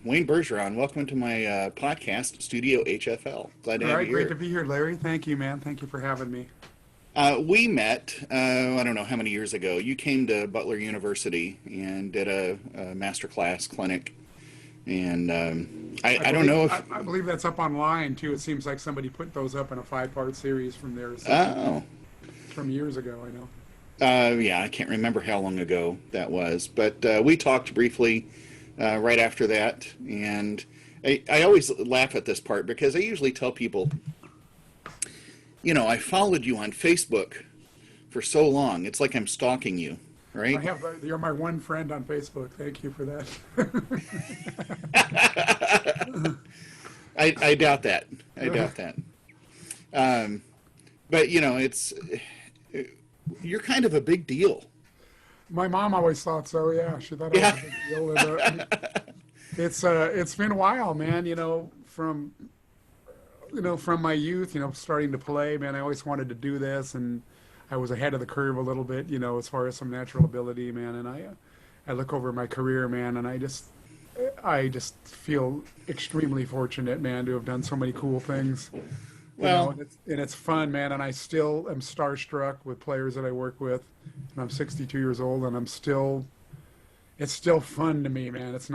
Wayne Bergeron, welcome to my podcast, Studio HFL. Glad to All have you right, great to here. be here, Larry. Thank you, man. Thank you for having me. We met, I don't know how many years ago. You came to Butler University and did a master class clinic. And I I don't believe know I, if, I believe that's up online too. It seems like somebody put those up in a five-part series from their session oh, from years ago. I know. yeah, I can't remember how long ago that was. But we talked briefly right after that. And I always laugh at this part because I usually tell people, I followed you on Facebook for so long. It's like I'm stalking you, I right? have you're my one friend on Facebook. Thank you for that. I doubt that. I doubt that. Um, but it's you're kind of a big deal. My mom always thought so. Yeah, she thought I was Yeah. a big deal. And, it's been a while, man. From my youth, starting to play, man, I always wanted to do this, and I was ahead of the curve a little bit, as far as some natural ability, man. And I look over my career, man, and I just feel extremely fortunate, man, to have done so many cool things, Well, and it's fun, man. And I still am starstruck with players that I work with, and I'm 62 years old, and it's still fun to me, man. It's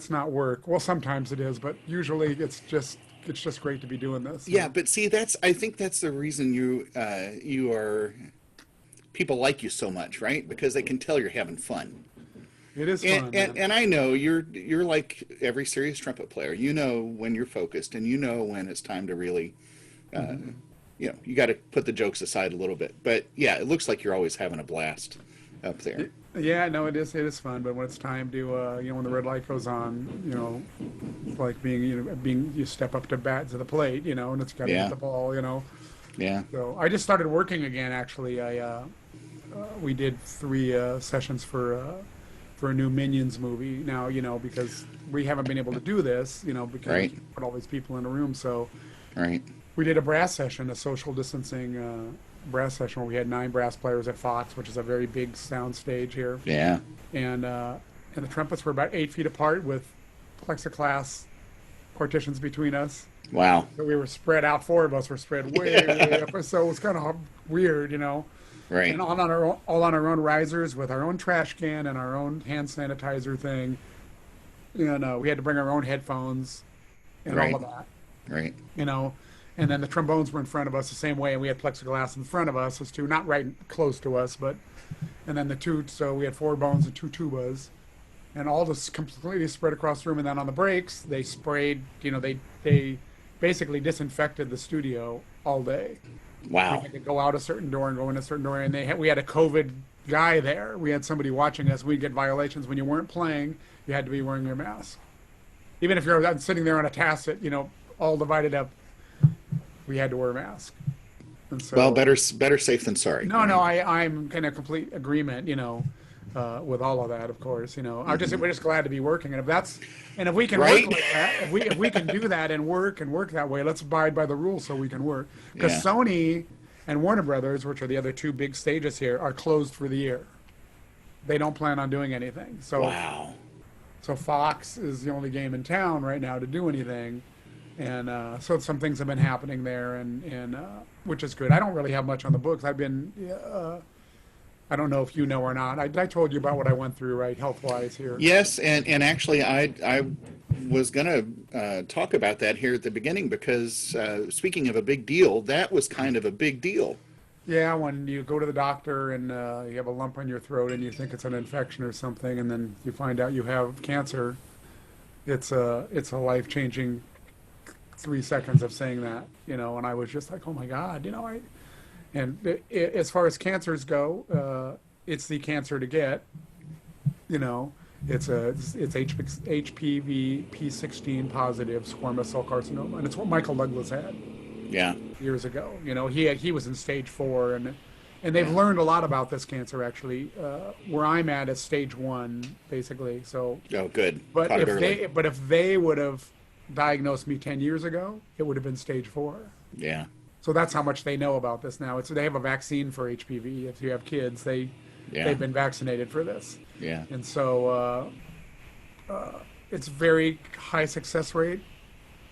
not work. Well, sometimes it is, but usually it's just great to be doing this. yeah, but see, I think that's the reason you are people like you so much, right? Because they can tell you're having fun. It is And, fun, and man. and I know you're like every serious trumpet player. You know when you're focused, and you know when it's time to really, uh, Hmm. you got to put the jokes aside a little bit. But yeah, it looks like you're always having a blast up there. Yeah, no, it is fun. But when it's time to, when the red light goes on, it's like you step up to bat to the plate, and it's got to hit Yeah, the ball. yeah. So I just started working again. Actually, we did three sessions for a new Minions movie now. Because we haven't been able to do this, because we Right, can't put all these people in a room. So right. we did a brass session, a social distancing brass session where we had 9 brass players at Fox, which is a very big sound stage here, Yeah. and the trumpets were about 8 feet apart with plexiglass partitions between us. Wow. So we were spread out. 4 of us were spread way, way up. So it was kind of weird. Right, And all on our own risers with our own trash can and our own hand sanitizer thing. We had to bring our own headphones and all right, of that. right. you know, and then the trombones were in front of us the same way, and we had plexiglass in front of us as two, not right close to us, but, and then the two, so we had 4 bones and 2 tubas, and all this completely spread across the room. And then on the breaks, they sprayed, they basically disinfected the studio all day. We Wow. had to go out a certain door and go in a certain door, and we had a COVID guy there. We had somebody watching us. We'd get violations when you weren't playing. You had to be wearing your mask, even if you're sitting there on a tacit, all divided up. We had to wear a mask, and Well, so better safe than sorry, no, no, right? I'm in a complete agreement, with all of that, of course. We're just glad to be working, and if we can work Right? like that, if we can do that and work that way, let's abide by the rules so we can work. Because Yeah. Sony and Warner Brothers, which are the other two big stages here, are closed for the year. They don't plan on doing anything. Wow. So Fox is the only game in town right now to do anything, and so some things have been happening there, and which is good. I don't really have much on the books. I don't know if you know or not. I told you about what I went through, right, health wise here. Yes, and actually, I was gonna talk about that here at the beginning because speaking of a big deal, that was kind of a big deal. Yeah, when you go to the doctor and you have a lump on your throat and you think it's an infection or something, and then you find out you have cancer, it's a life changing 3 seconds of saying that, and I was just like, oh my God, and as far as cancers go, it's the cancer to get, you know, it's HPV P16 positive squamous cell carcinoma, and it's what Michael Douglas had Yeah, years ago. He was in stage 4, and they've yeah. learned a lot about this cancer actually. Where I'm at is stage 1 basically. So, Oh, good. but Caught it if early. they would have diagnosed me 10 years ago, it would have been stage 4. Yeah, So that's how much they know about this now. They have a vaccine for HPV. If you have kids, yeah, they've been vaccinated for this, yeah. and so it's very high success rate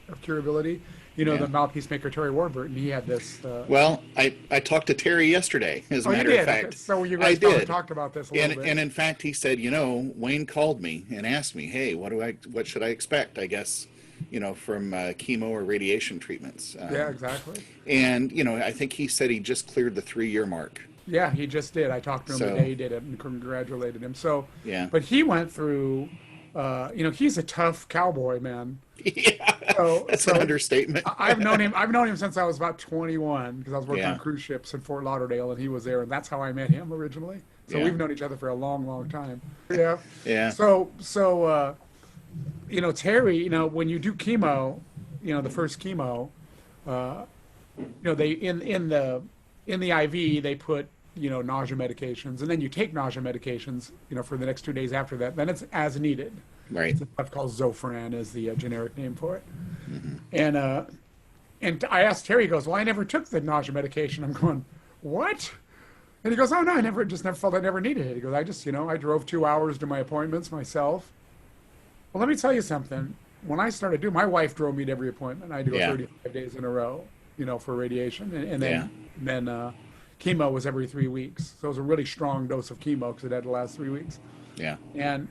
of curability. You know, Yeah. the mouthpiece maker Terry Warburton, he had this. Well, I talked to Terry yesterday, as a Oh, you matter of did. Okay, fact. so you I guys probably did. talked about this a little bit. And in fact, he said, Wayne called me and asked me, hey, what should I expect? I guess, from chemo or radiation treatments. Yeah, exactly. And I think he said he just cleared the 3-year mark. Yeah, he just did. I talked to him the So day he did it and congratulated him. So, yeah, but he went through. He's a tough cowboy, man. yeah, So, that's an so understatement. I've known him. I've known him since I was about 21 because I was working Yeah, on cruise ships in Fort Lauderdale, and he was there, and that's how I met him originally. So yeah, we've known each other for a long, long time. Yeah. yeah, So Terry, when you do chemo, the first chemo, they in the IV they put nausea medications, and then you take nausea medications, for the next 2 days after that. Then it's as needed. right. What's called Zofran is the generic name for it. Hmm. And I asked Terry, he goes, well, I never took the nausea medication. I'm going, what? And he goes, oh no, I never felt I never needed it. He goes, I just, I drove 2 hours to my appointments myself. Well, let me tell you something. When I started doing, my wife drove me to every appointment. I had to go Yeah, 35 days in a row, for radiation. And yeah, then chemo was every 3 weeks. So it was a really strong dose of chemo because it had to last 3 weeks. yeah, And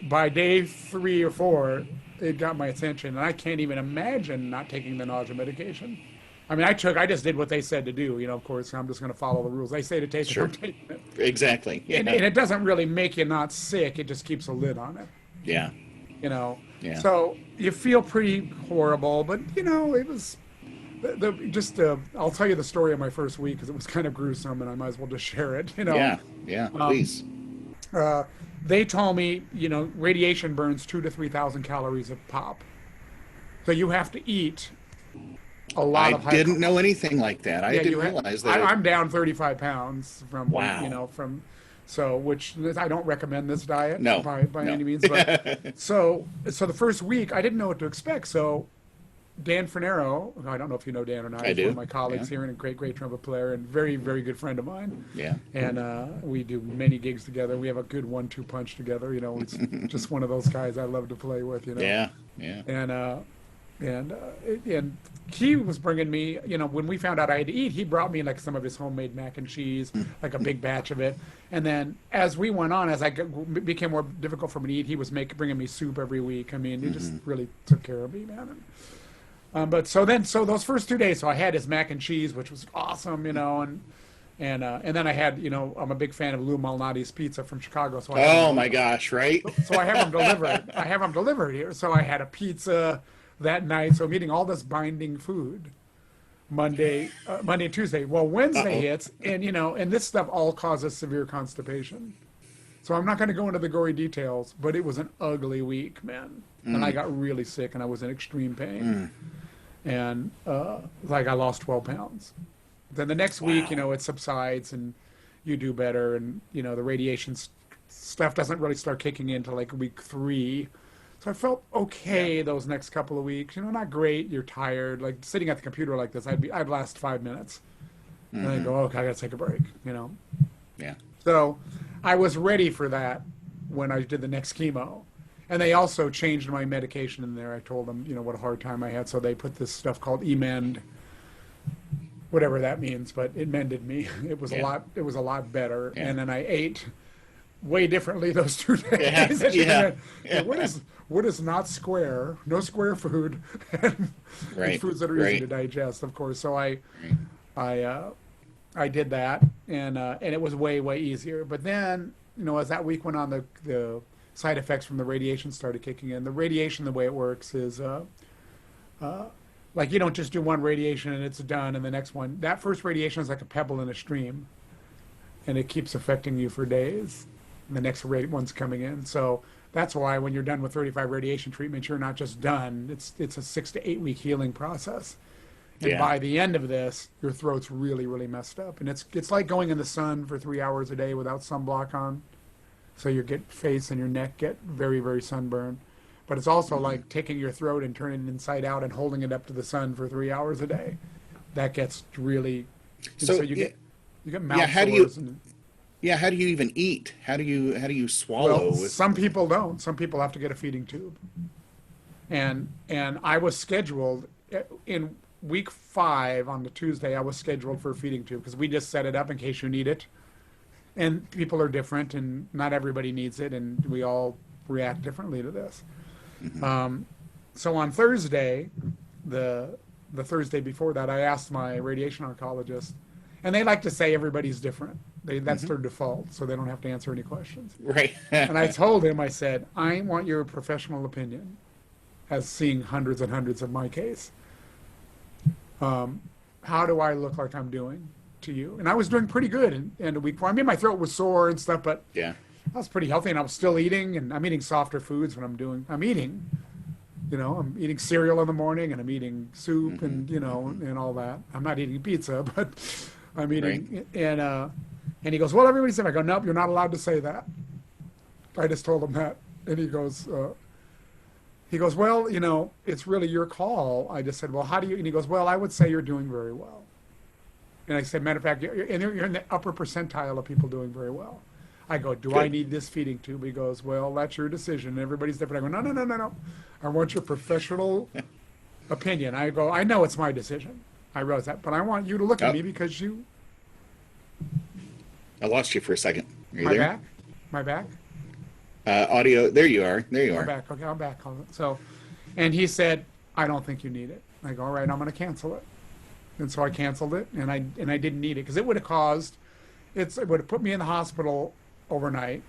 by day 3 or 4, it got my attention. And I can't even imagine not taking the nausea medication. I mean, I just did what they said to do, of course, I'm just going to follow the rules. They say to take it, sure, I'm taking it. exactly. And Yeah, it doesn't really make you not sick. It just keeps a lid on it, yeah, you know. yeah, So you feel pretty horrible, but, it was I'll tell you the story of my first week because it was kind of gruesome and I might as well just share it, yeah, yeah. Please. They told me, radiation burns 2,000 to 3,000 calories a pop. So you have to eat a lot I of high. didn't know anything like that. I Yeah, didn't realize that. I'm down 35 pounds from, Wow. which I don't recommend this diet No, by no. any means. But so the first week I didn't know what to expect. So Dan Fernero, I don't know if you know Dan or not. I He's do. one of my colleagues Yeah. here and a great, great trumpet player and very, very good friend of mine. Yeah. And we do many gigs together. We have a good 1-2 punch together. It's just one of those guys I love to play with. Yeah. Yeah. And he was bringing me, when we found out I had to eat, he brought me like some of his homemade mac and cheese, like a big batch of it. And then as we went on, as it became more difficult for me to eat, he was bringing me soup every week. I mean, he just really took care of me, man. But so those first 2 days, so I had his mac and cheese, which was awesome, and then I had, I'm a big fan of Lou Malnati's pizza from Chicago. So Oh my gosh, right? so I have them delivered. I have them delivered here. So I had a pizza that night. So I'm eating all this binding food Monday and Tuesday. Well, Wednesday Uh-oh. hits, and this stuff all causes severe constipation. So I'm not going to go into the gory details, but it was an ugly week, man. And I got really sick, and I was in extreme pain. And I lost 12 pounds. Then the next week, Wow. it subsides, and you do better, and the radiation stuff doesn't really start kicking in until like week 3. So I felt okay those next couple of weeks. Not great. You're tired. Like sitting at the computer like this, I'd last 5 minutes, and I'd go, okay, I gotta take a break. Yeah. So I was ready for that when I did the next chemo. And they also changed my medication in there. I told them, what a hard time I had. So they put this stuff called Emend, whatever that means, but it mended me. It was a lot better. Yeah. And then I ate way differently those 2 Yeah, days. yeah, And what is not square? No square food, and Right, foods that are easy right. to digest, of course. So Right. I did that, and it was way, way easier. But then, as that week went on, the side effects from the radiation started kicking in. The radiation, the way it works is, like you don't just do one radiation and it's done, and the next one. That first radiation is like a pebble in a stream, and it keeps affecting you for days. And the next one's coming in. So that's why when you're done with 35 radiation treatments, you're not just done. It's a 6 to 8 week healing process. And Yeah. by the end of this, your throat's really, really messed up. And it's like going in the sun for 3 hours a day without sunblock on. So your face and your neck get very, very sunburned. But it's also like taking your throat and turning it inside out and holding it up to the sun for 3 hours a day. That gets really, So, you get mouth yeah, how do you- sores. Yeah, how do you even eat? How do you Well, swallow with? some people don't. Some people have to get a feeding tube. And I was scheduled in week 5 on the Tuesday. I was scheduled for a feeding tube because we just set it up in case you need it. And people are different, and not everybody needs it, and we all react differently to this. So on Thursday, the Thursday before that, I asked my radiation oncologist, and they like to say everybody's different. That's their default, so they don't have to answer any questions. Right. And I told him, I said, I want your professional opinion as seeing hundreds and hundreds of my case. How do I look like I'm doing to you? And I was doing pretty good in a week. I mean, my throat was sore and stuff, but Yeah. I was pretty healthy, and I was still eating, and I'm eating softer foods when I'm eating. I'm eating cereal in the morning, and I'm eating soup, and and all that. I'm not eating pizza, but I'm eating. Right. And he goes, well, everybody's saying. I go, nope, you're not allowed to say that. I just told him that, and he goes, well, it's really your call. I just said, well, how do you? And he goes, well, I would say you're doing very well. And I said, matter of fact, you're in the upper percentile of people doing very well. I go, do I need this feeding tube? He goes, well, that's your decision. Everybody's different. I go, no. I want your professional opinion. I go, I know it's my decision. I realize that, but I want you to look at me because you. I lost you for a second. Are you My there? back? My back? Audio. There you are. There you I'm are. back. Okay, I'm back. So, and he said, I don't think you need it. I go, all right, I'm going to cancel it. And so I canceled it, and I didn't need it because it would have put me in the hospital overnight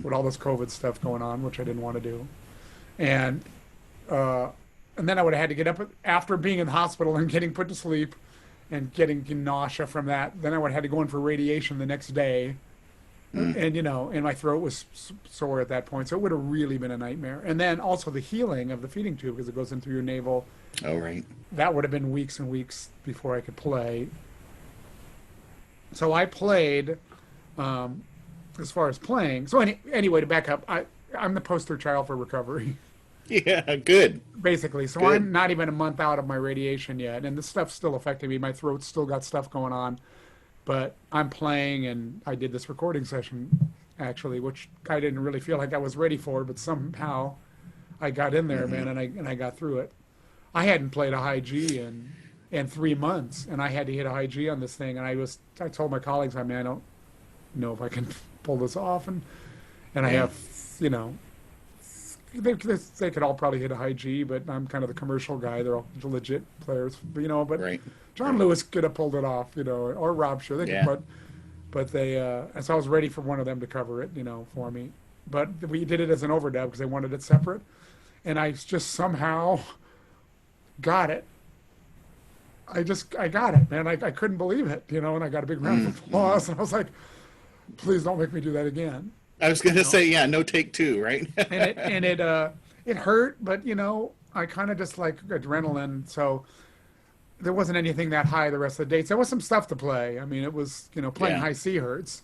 with all this COVID stuff going on, which I didn't want to do. And then I would have had to get up after being in the hospital and getting put to sleep and getting nausea from that. Then I would have had to go in for radiation the next day. And and my throat was sore at that point, so it would have really been a nightmare. And then also the healing of the feeding tube, because it goes in through your navel. Oh, right. That would have been weeks and weeks before I could play. So I played, as far as playing. So anyway, to back up, I'm the poster child for recovery. Yeah, good. Basically. So Good. I'm not even a month out of my radiation yet, and this stuff's still affecting me. My throat's still got stuff going on. But I'm playing, and I did this recording session, actually, which I didn't really feel like I was ready for, but somehow I got in there, man, and I got through it. I hadn't played a high G in 3 months, and I had to hit a high G on this thing, and I told my colleagues, I don't know if I can pull this off, and I have, they could all probably hit a high G, but I'm kind of the commercial guy. They're all legit players, but Right. John Lewis could have pulled it off, or Rob Sure. But they, and so I was ready for one of them to cover it, for me. But we did it as an overdub because they wanted it separate, and I just somehow got it. I got it, man. I couldn't believe it, and I got a big round of applause, and I was like, please don't make me do that again. I was going to say, yeah, no take two, right? and it hurt, but I kind of just like adrenaline, so there wasn't anything that high the rest of the dates. There was some stuff to play. I mean, it was playing high C hurts,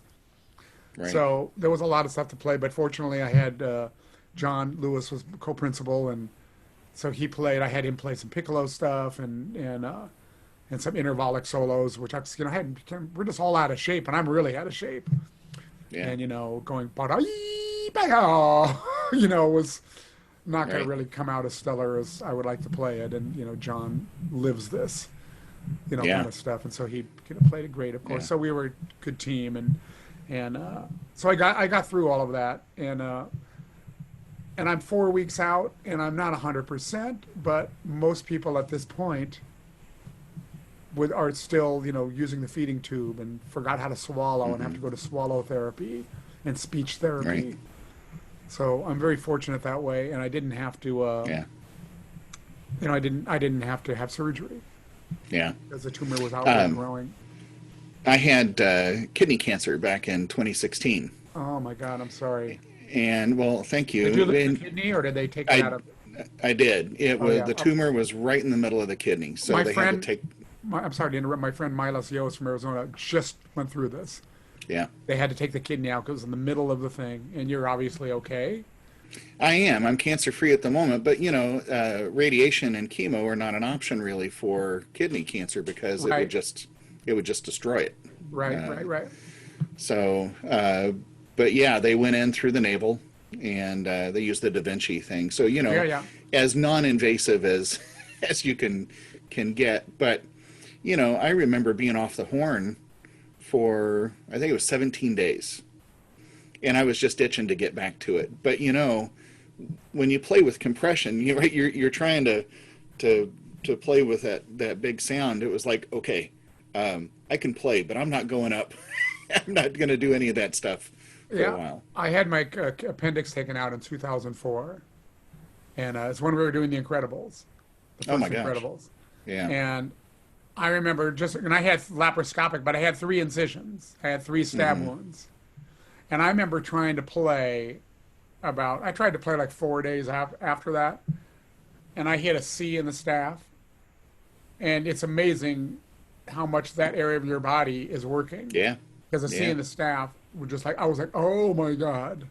Right. so there was a lot of stuff to play. But fortunately, I had John Lewis was co-principal, and so he played. I had him play some piccolo stuff and some intervallic solos, which we're just all out of shape, and I'm really out of shape. Yeah. And going was not going to really come out as stellar as I would like to play it. And John lives this, kind of stuff, and so he played it great, of course. Yeah. So we were a good team, and so I got through all of that, and I'm 4 weeks out, and I'm not 100%, but most people at this point are still, using the feeding tube and forgot how to swallow and have to go to swallow therapy and speech therapy. Right. So I'm very fortunate that way, and I didn't have to. I didn't have to have surgery Yeah. because the tumor was already growing. I had kidney cancer back in 2016. Oh my God, I'm sorry. And well, thank you. Did you lose And the kidney, or did they take it out of? I did. It was yeah. the tumor was right in the middle of the kidney, so My they friend- had to take. I'm sorry to interrupt. My friend Milos Yos from Arizona just went through this. Yeah. They had to take the kidney out because it was in the middle of the thing, and you're obviously okay. I am. I'm cancer free at the moment, but radiation and chemo are not an option really for kidney cancer because Right. it would just destroy it. Right. So, but yeah, they went in through the navel, and they used the Da Vinci thing. So, Yeah, yeah. as non-invasive as as you can get. But I remember being off the horn for, I think it was 17 days, and I was just itching to get back to it. But when you play with compression, you're trying to play with that big sound. It was like, okay, I can play, but I'm not going up. I'm not going to do any of that stuff for a Yeah. while. I had my appendix taken out in 2004, and it's when we were doing The Incredibles, the Oh first my gosh. Incredibles. Yeah. And I remember and I had laparoscopic, but I had 3 incisions. I had 3 stab wounds. And I remember trying to play I tried to play like 4 days after that, and I hit a C in the staff. And it's amazing how much that area of your body is working. Yeah. Because a C Yeah. in the staff would just I was like, oh my God.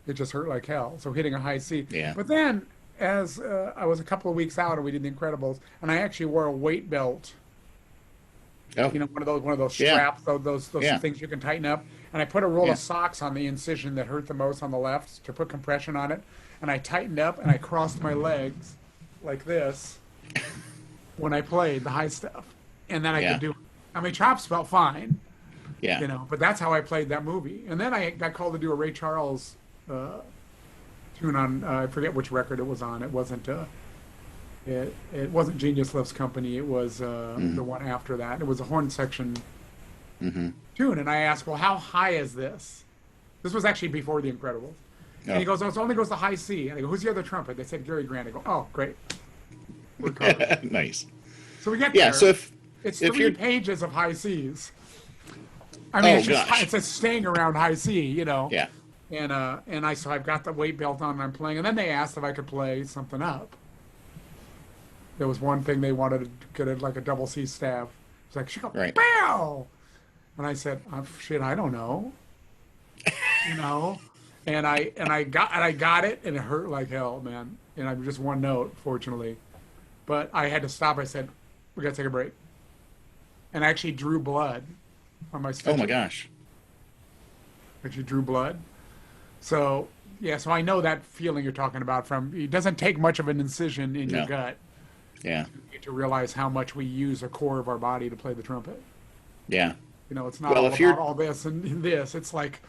It just hurt like hell. So hitting a high C. Yeah. But then, as I was a couple of weeks out and we did The Incredibles, and I actually wore a weight belt, Oh. one of those Yeah. straps, those Yeah. things you can tighten up. And I put a roll Yeah. of socks on the incision that hurt the most on the left to put compression on it. And I tightened up and I crossed my legs like this when I played the high stuff. And then I Yeah. could do it. I mean, chops felt fine, Yeah. but that's how I played that movie. And then I got called to do a Ray Charles tune on, I forget which record it was on. It wasn't it wasn't Genius Loves Company. It was the one after that. It was a horn section tune. And I asked, well, how high is this? This was actually before The Incredibles. And he Oh. goes, oh, it only goes to high C. And I go, who's the other trumpet? They said Gary Grant. I go, oh, great. We're covered. Nice. So we get Yeah. there. So It's if 3 you're pages of high Cs. I mean, Oh, it's just gosh. it's just staying around high C, yeah. And so I've got the weight belt on and I'm playing. And then they asked if I could play something up. There was one thing they wanted to get like a double C staff. It's like, she go, Right. bow! And I said, oh, shit, I don't know. And I got it, and it hurt like hell, man. And I'm just one note, fortunately. But I had to stop. I said, we got to take a break. And I actually drew blood on my Oh stitches. my gosh. Actually drew blood. So, yeah, so I know that feeling you're talking about it doesn't take much of an incision in your No. gut Yeah. to realize how much we use a core of our body to play the trumpet. Yeah. It's not Well, all if you're- about all this and this. It's like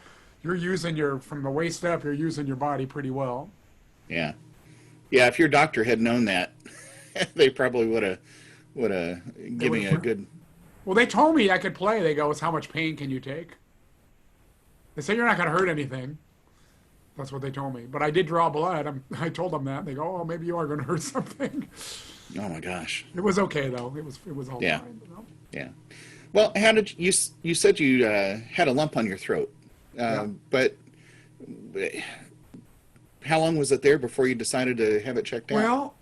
you're using from the waist up, you're using your body pretty well. Yeah. Yeah. If your doctor had known that, they probably would have given you a good. Well, they told me I could play. They go, it's how much pain can you take? They say you're not going to hurt anything. That's what they told me. But I did draw blood. I told them that. They go, oh, maybe you are going to hurt something. Oh my gosh. It was okay though. It was all Yeah. fine. Yeah. Well, how did you said you had a lump on your throat, Yeah. but how long was it there before you decided to have it checked out?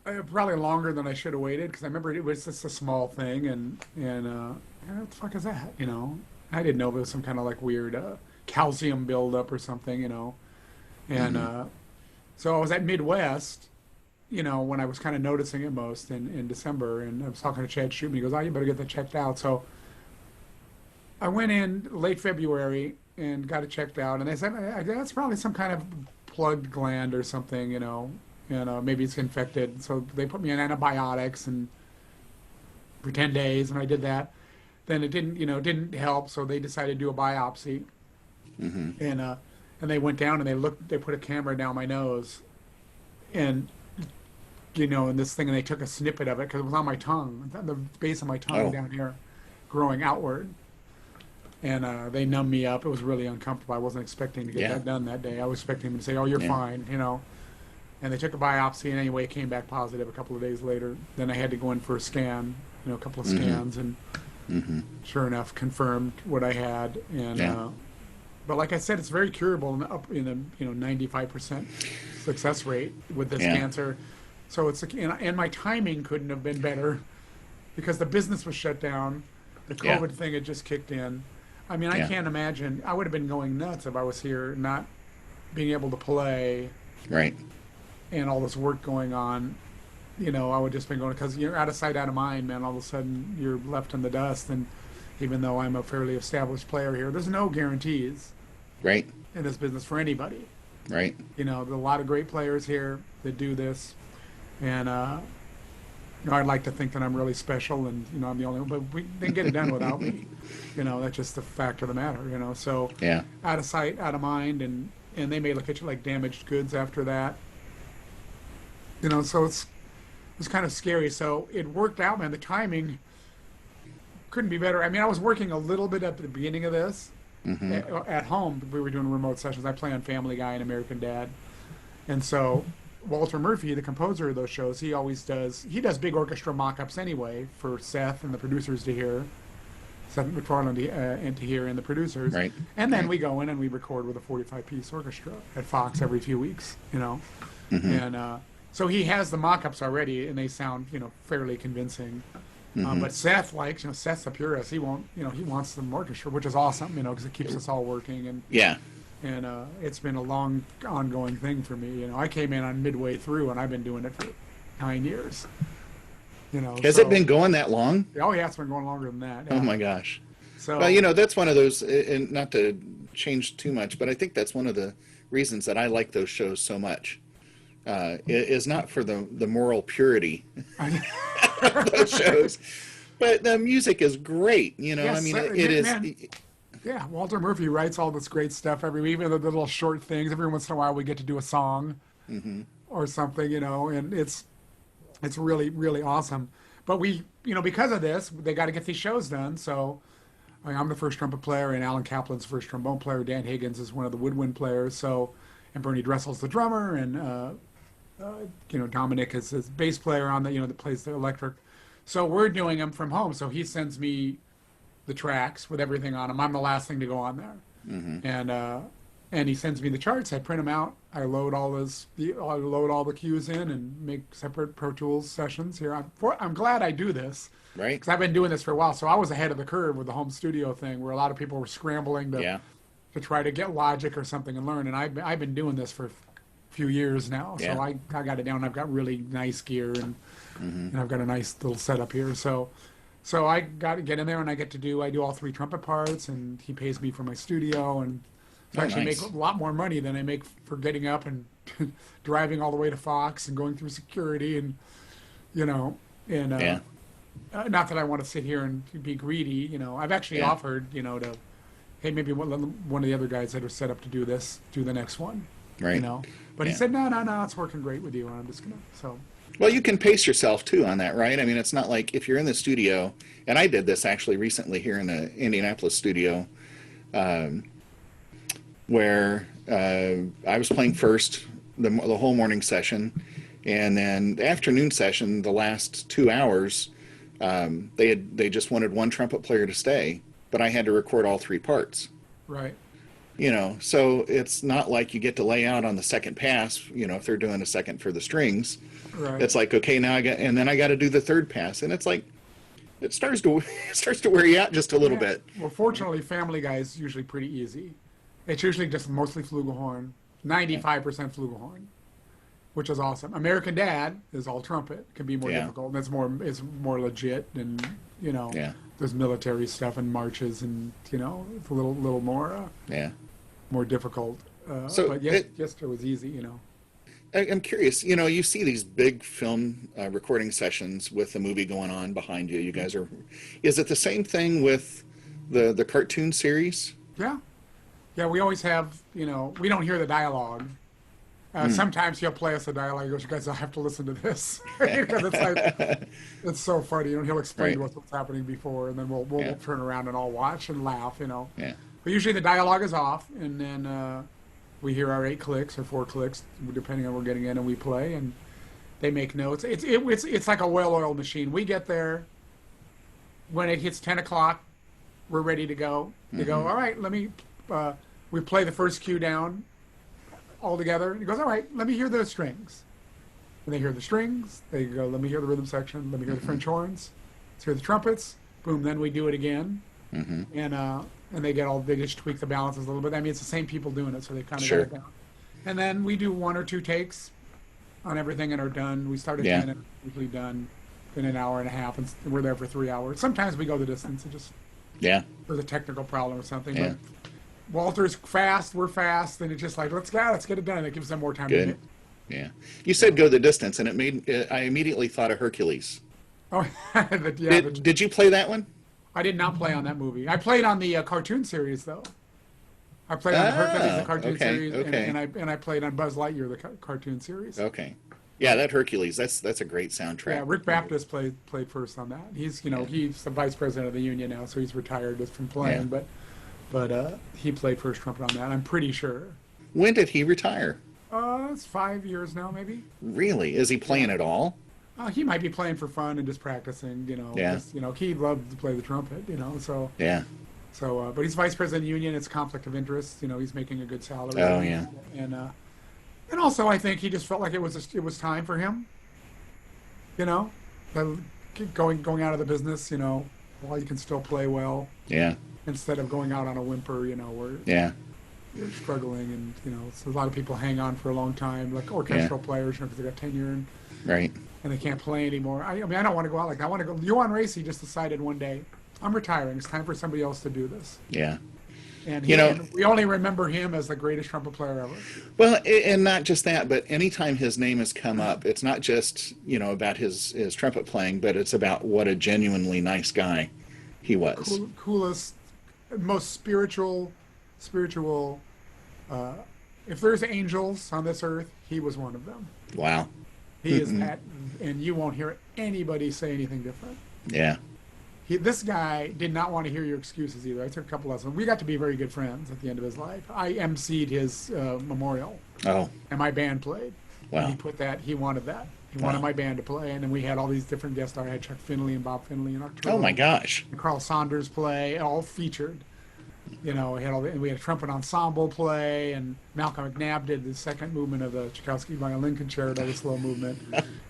Well, probably longer than I should have waited because I remember it was just a small thing and what the fuck is that? I didn't know if it was some kind of like weird calcium buildup or something. And so I was at Midwest, when I was kind of noticing it most in December, and I was talking to Chad Shootman. He goes, "Oh, you better get that checked out." So I went in late February and got it checked out, and they said that's probably some kind of plugged gland or something, and maybe it's infected. So they put me on antibiotics and for 10 days, and I did that. Then it didn't help, so they decided to do a biopsy, and they went down and they put a camera down my nose, and in this thing, and they took a snippet of it because it was on my tongue, the base of my tongue Oh. down here, growing outward. And they numbed me up. It was really uncomfortable. I wasn't expecting to get Yeah. that done that day. I was expecting them to say, "Oh, you're Yeah. fine," And they took a biopsy, and anyway, it came back positive a couple of days later. Then I had to go in for a scan, a couple of scans, and sure enough, confirmed what I had. And Yeah. but like I said, it's very curable and up in a 95% success rate with this Yeah. cancer. So and my timing couldn't have been better because the business was shut down. The Yeah. COVID thing had just kicked in. I mean, I Yeah. can't imagine. I would have been going nuts if I was here not being able to play Right. and all this work going on. I would just been going because you're out of sight, out of mind, man. All of a sudden, you're left in the dust, and even though I'm a fairly established player here. There's no guarantees Right. in this business for anybody. Right. You know, there's a lot of great players here that do this, and you know, I'd like to think that I'm really special, and you know, I'm the only one, but they can get it done without me. You know, that's just the fact of the matter. You know, so Yeah. out of sight, out of mind, and they may look at you like damaged goods after that. You know, so it's kind of scary. So it worked out, man. The timing couldn't be better. I mean, I was working a little bit at the beginning of this at home. We were doing remote sessions. I play on Family Guy and American Dad, and so Walter Murphy, the composer of those shows, he does big orchestra mock-ups anyway for Seth and the producers to hear, Seth MacFarlane and to hear, and the producers. Right. And then Right. we go in and we record with a 45-piece orchestra at Fox every few weeks, you know. And so he has the mock-ups already, and they sound, you know, fairly convincing. But Seth likes, you know, Seth's a purist. He wants the orchestra, which is awesome, you know, because it keeps us all working. And Yeah. and it's been a long, ongoing thing for me. You know, I came in on midway through, and I've been doing it for 9 years. You know, Has it been going that long? Oh yeah, it's been going longer than that. Oh Yeah. my gosh. So Well, you know, that's one of those, and not to change too much, but I think that's one of the reasons that I like those shows so much. Is not for the moral purity of those shows, but the music is great. You know, Yes, I mean, sir. it is. Man. Yeah, Walter Murphy writes all this great stuff even the little short things. Every once in a while, we get to do a song or something, you know, and it's really, really awesome. But we, you know, because of this, they got to get these shows done. So I mean, I'm the first trumpet player, and Alan Kaplan's the first trombone player. Dan Higgins is one of the woodwind players. So, and Bernie Dressel's the drummer, and you know, Dominic is his bass player on the, you know, that plays the electric. So we're doing them from home. So he sends me the tracks with everything on them. I'm the last thing to go on there, and he sends me the charts. I print them out. I load all the cues in and make separate Pro Tools sessions here. I'm glad I do this, Right. because I've been doing this for a while. So I was ahead of the curve with the home studio thing, where a lot of people were scrambling to try to get Logic or something and learn. And I've been doing this for a few years now. So Yeah. I got it down. I've got really nice gear, and I've got a nice little setup here. So I got to get in there, and I do all 3 trumpet parts, and he pays me for my studio, and I actually nice. make a lot more money than I make for getting up and driving all the way to Fox and going through security, and you know, and not that I want to sit here and be greedy, you know. I've actually offered, you know, hey, maybe one of the other guys that are set up to do this, do the next one, Right. you know. But he Yeah. said, no, it's working great with you, and I'm just gonna Well, you can pace yourself too on that, right? I mean, it's not like if you're in the studio, and I did this actually recently here in the Indianapolis studio, where I was playing first the whole morning session, and then the afternoon session, the last 2 hours, they just wanted one trumpet player to stay, but I had to record all 3 parts. right. You know, so it's not like you get to lay out on the second pass, you know, if they're doing a second for the strings. Right. It's like, okay, now then I got to do the third pass. And it's like, it starts to wear you out just a little bit. Well, fortunately, Family Guy is usually pretty easy. It's usually just mostly flugelhorn, 95% flugelhorn, which is awesome. American Dad is all trumpet. It can be more difficult. And it's more legit, and you know, there's military stuff and marches, and you know, it's a little more more difficult. But yesterday was easy, you know. I'm curious, you know, you see these big film recording sessions with the movie going on behind you. You guys is it the same thing with the cartoon series? Yeah. Yeah, we always have, you know, we don't hear the dialogue. Sometimes he'll play us a dialogue. He goes, you guys, I have to listen to this. Because it's like, it's so funny. You know, he'll explain to us what's happening before, and then we'll turn around and all watch and laugh, you know. Yeah. But usually the dialogue is off, and then we hear our 8 clicks or 4 clicks, depending on what we're getting in, and we play, and they make notes. It's like a well-oiled machine. We get there, when it hits 10 o'clock, we're ready to go. They go, all right, we play the first cue down all together. And he goes, all right, let me hear those strings. And they hear the strings. They go, let me hear the rhythm section. Let me hear the French horns. Let's hear the trumpets. Boom, then we do it again. And they just tweak the balances a little bit. I mean, it's the same people doing it, so they kind of get it down. And then we do 1 or 2 takes on everything and are done. We start at 10 and usually done in an hour and a half, and we're there for 3 hours. Sometimes we go the distance. It just Yeah. There's a technical problem or something. Yeah. But Walter's fast, we're fast, and it's just like let's get it done. It gives them more time to Good. get. Yeah. You said go the distance, and it made I immediately thought of Hercules. Oh, yeah. Did you play that one? I did not play on that movie. I played on the cartoon series though. I played on the Hercules, the Ah, cartoon okay, series, okay, and I played on Buzz Lightyear, the cartoon series. okay. Yeah, that Hercules. That's a great Yeah, soundtrack. Rick Baptist played first on that. He's Yeah. he's the vice president of the union now, so he's retired just from playing. Yeah. But he played first trumpet on that. I'm pretty sure. When did he retire? It's 5 years now, maybe. Really? Is he playing at all? He might be playing for fun and just practicing. Yeah. He loved to play the trumpet. So Yeah. but he's vice president of the union. It's conflict of interest. He's making a good salary. Oh, yeah. And also I think he just felt like it was time for him. The- going out of the business. While you can still play well, Yeah. instead of going out on a whimper. Where Yeah. you're struggling, and so a lot of people hang on for a long time, like orchestral players, because they got tenure Right. and they can't play anymore. I mean, I don't want to go out like that. I want to go. Johan Racy just decided one day, I'm retiring. It's time for somebody else to do this. Yeah. And, You we only remember him as the greatest trumpet player ever. Well, and not just that, but anytime his name has come up, it's not just, about his trumpet playing, but it's about what a genuinely nice guy he was. Coolest, most spiritual. If there's angels on this earth, he was one of them. Wow. He is and you won't hear anybody say anything different. Yeah. This guy did not want to hear your excuses either. I took a couple lessons. We got to be very good friends at the end of his life. I emceed his memorial, Oh, and my band played. wow. And he wanted that. He wanted my band to play, and then we had all these different guests. I had Chuck Finley and Bob Finley and Arturo. Oh my gosh. And Carl Saunders play, all featured. We had a trumpet ensemble play, and Malcolm McNabb did the second movement of the Tchaikovsky violin concerto, the slow movement.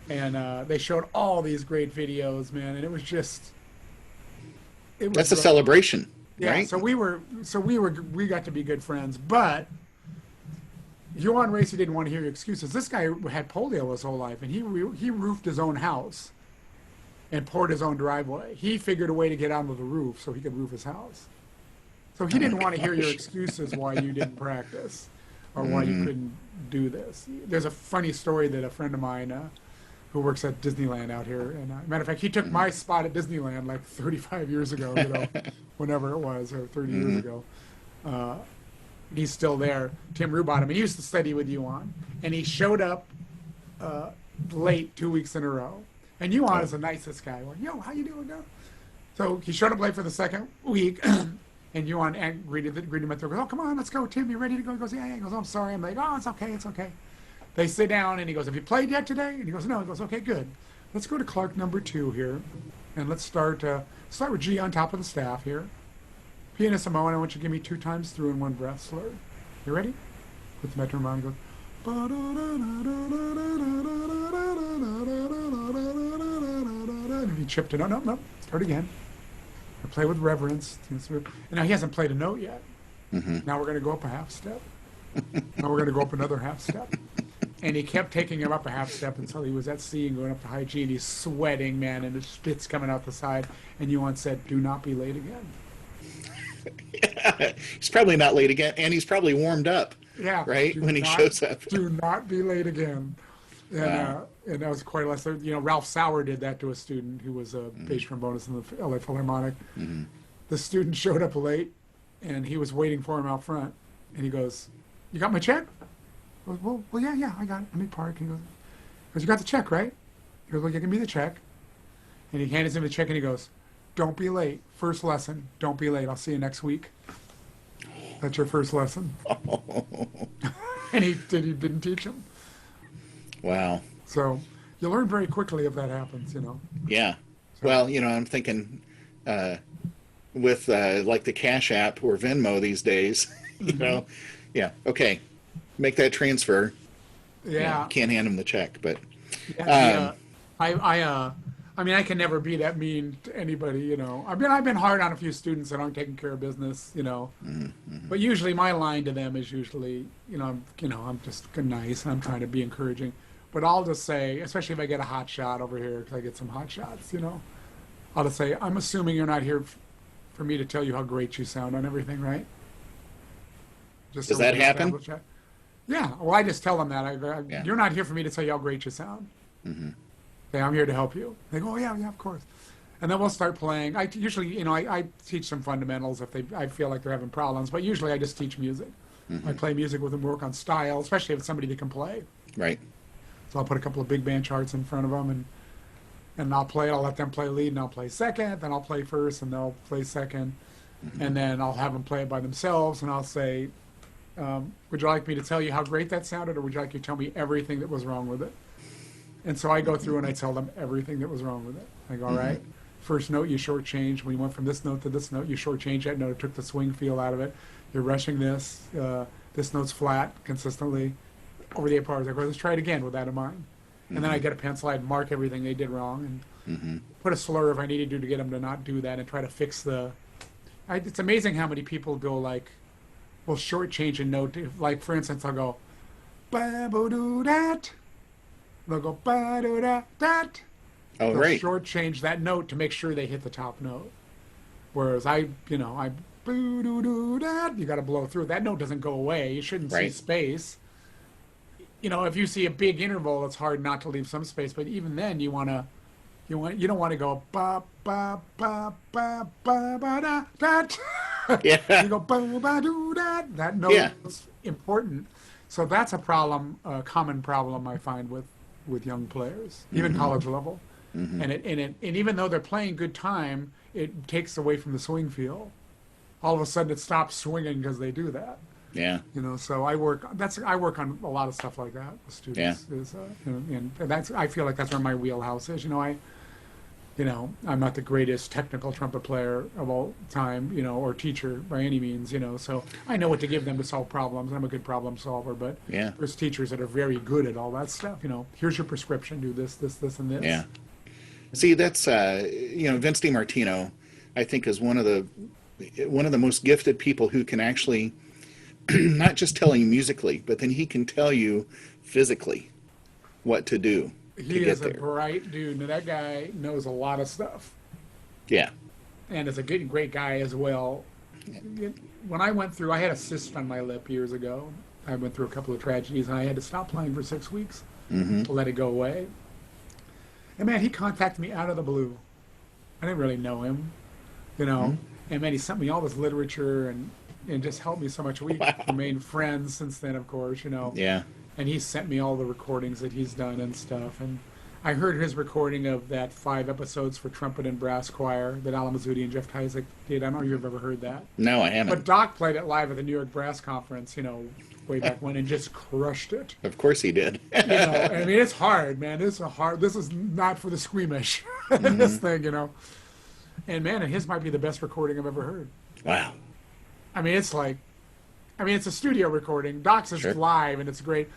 And they showed all these great videos, man, and it was just. That's a celebration, Yeah, right? so we got to be good friends, but Johan Racy didn't want to hear your excuses. This guy had polio his whole life, and he roofed his own house and poured his own driveway. He figured a way to get onto the roof so he could roof his house. So he didn't want to hear your excuses why you didn't practice or why you couldn't do this. There's a funny story that a friend of mine who works at Disneyland out here, and matter of fact, he took my spot at Disneyland like 35 years ago, whenever it was, or 30 years ago. He's still there. Tim Rubottom. He used to study with Yuan, and he showed up late 2 weeks in a row. And Yuan is the nicest guy. Like, yo, how you doing now? So he showed up late for the second week, and Yuan greeted him at the door. Goes, oh, come on, let's go, Tim. You ready to go? He goes, yeah. He goes, oh, I'm sorry. I'm late. Oh, it's okay. It's okay. They sit down, and he goes, have you played yet today? And he goes, no. He goes, okay, good. Let's go to Clark number 2 here, and let's start with G on top of the staff here. Pianissimo, and I want you to give me 2 times through in 1 breath slurred. You ready? Put the metronome on and goes. And if he chipped it, no, start again. I play with reverence. And now he hasn't played a note yet. Now we're going to go up a half step. Now we're going to go up another half step. And he kept taking him up a half step until he was at C and going up to high G, and he's sweating, man, and his spit's coming out the side. And Yuan said, do not be late again. Yeah. He's probably not late again, and he's probably warmed up. Yeah. Right? When he shows up. Do not be late again. And, Wow. And that was quite a lesson. Ralph Sauer did that to a student who was a bass trombonist in the LA Philharmonic. The student showed up late, and he was waiting for him out front. And he goes, you got my check? He goes, well, yeah, I got it. Let me park. He goes, you got the check, right? He goes, well, you give me the check. And he hands him the check, and he goes, don't be late. First lesson, don't be late. I'll see you next week. That's your first lesson. And he didn't teach him. Wow. So you learn very quickly if that happens, Yeah. Well, I'm thinking with like the Cash App or Venmo these days, yeah, okay, make that transfer. Yeah. Can't hand him the check, but I mean, I can never be that mean to anybody, I've been hard on a few students that aren't taking care of business, But usually my line to them is usually, I'm just nice and I'm trying to be encouraging. But I'll just say, especially if I get a hot shot over here, because I get some hot shots, I'll just say, I'm assuming you're not here for me to tell you how great you sound on everything, right? Just Does so we that can happen? establish that. Yeah, well, I just tell them that. Yeah. You're not here for me to tell you how great you sound. Mm-hmm. Okay, I'm here to help you. They go, oh, yeah, yeah, of course. And then we'll start playing. I usually, I teach them fundamentals if I feel like they're having problems, but usually I just teach music. Mm-hmm. I play music with them, work on style, especially if it's somebody that can play. Right. So I'll put a couple of big band charts in front of them, and I'll play it. I'll let them play lead, and I'll play second. Then I'll play first, and they'll play second. Mm-hmm. And then I'll have them play it by themselves, and I'll say, would you like me to tell you how great that sounded, or would you like to tell me everything that was wrong with it? And so I go through and I tell them everything that was wrong with it. I go, all right, first note you shortchanged. When you went from this note to this note, you shortchanged that note. It took the swing feel out of it. You're rushing this. This note's flat consistently over the 8 bars. I go, let's try it again with that in mind. And then I get a pencil, I'd mark everything they did wrong and put a slur if I needed to get them to not do that and try to fix the... it's amazing how many people go like, will shortchange a note. Like, for instance, I'll go, ba-bo-doo-dat. They'll go, ba-do-da-dat. Oh, They'll right. shortchange that note to make sure they hit the top note. Whereas I boo-doo-doo-dat, you got to blow through. That note doesn't go away. You shouldn't see Right. space. If you see a big interval, it's hard not to leave some space. But even then, you don't want to go ba ba ba ba ba ba da dat. Yeah. You go ba ba do dat. That note Yeah. is important. So that's a problem, a common problem I find with young players, even college level. And even though they're playing good time, it takes away from the swing feel. All of a sudden, it stops swinging because they do that. Yeah. So I work on a lot of stuff like that with students. And I feel like that's where my wheelhouse is. I'm not the greatest technical trumpet player of all time, or teacher by any means, so I know what to give them to solve problems. I'm a good problem solver, but Yeah. there's teachers that are very good at all that stuff. Here's your prescription, do this, this, this, and this. Yeah. See, that's Vince DiMartino, I think, is one of the most gifted people who can actually not just tell you musically, but then he can tell you physically what to do. He is a bright dude. And that guy knows a lot of stuff. Yeah. And is a great guy as well. When I went through, I had a cyst on my lip years ago. I went through a couple of tragedies, and I had to stop playing for 6 weeks to let it go away. And man, he contacted me out of the blue. I didn't really know him, And man, he sent me all this literature and just helped me so much. We remained friends since then, of course, Yeah. And he sent me all the recordings that he's done and stuff. And I heard his recording of that 5 episodes for trumpet and brass choir that Alan Mazzuti and Jeff Tyzik did. I don't know if you've ever heard that. No, I haven't. But Doc played it live at the New York Brass Conference, way back when, and just crushed it. Of course he did. I mean, it's hard, man. This is not for the squeamish, this thing, And man, his might be the best recording I've ever heard. Wow. I mean, it's a studio recording. Doc's is Sure. live, and it's great.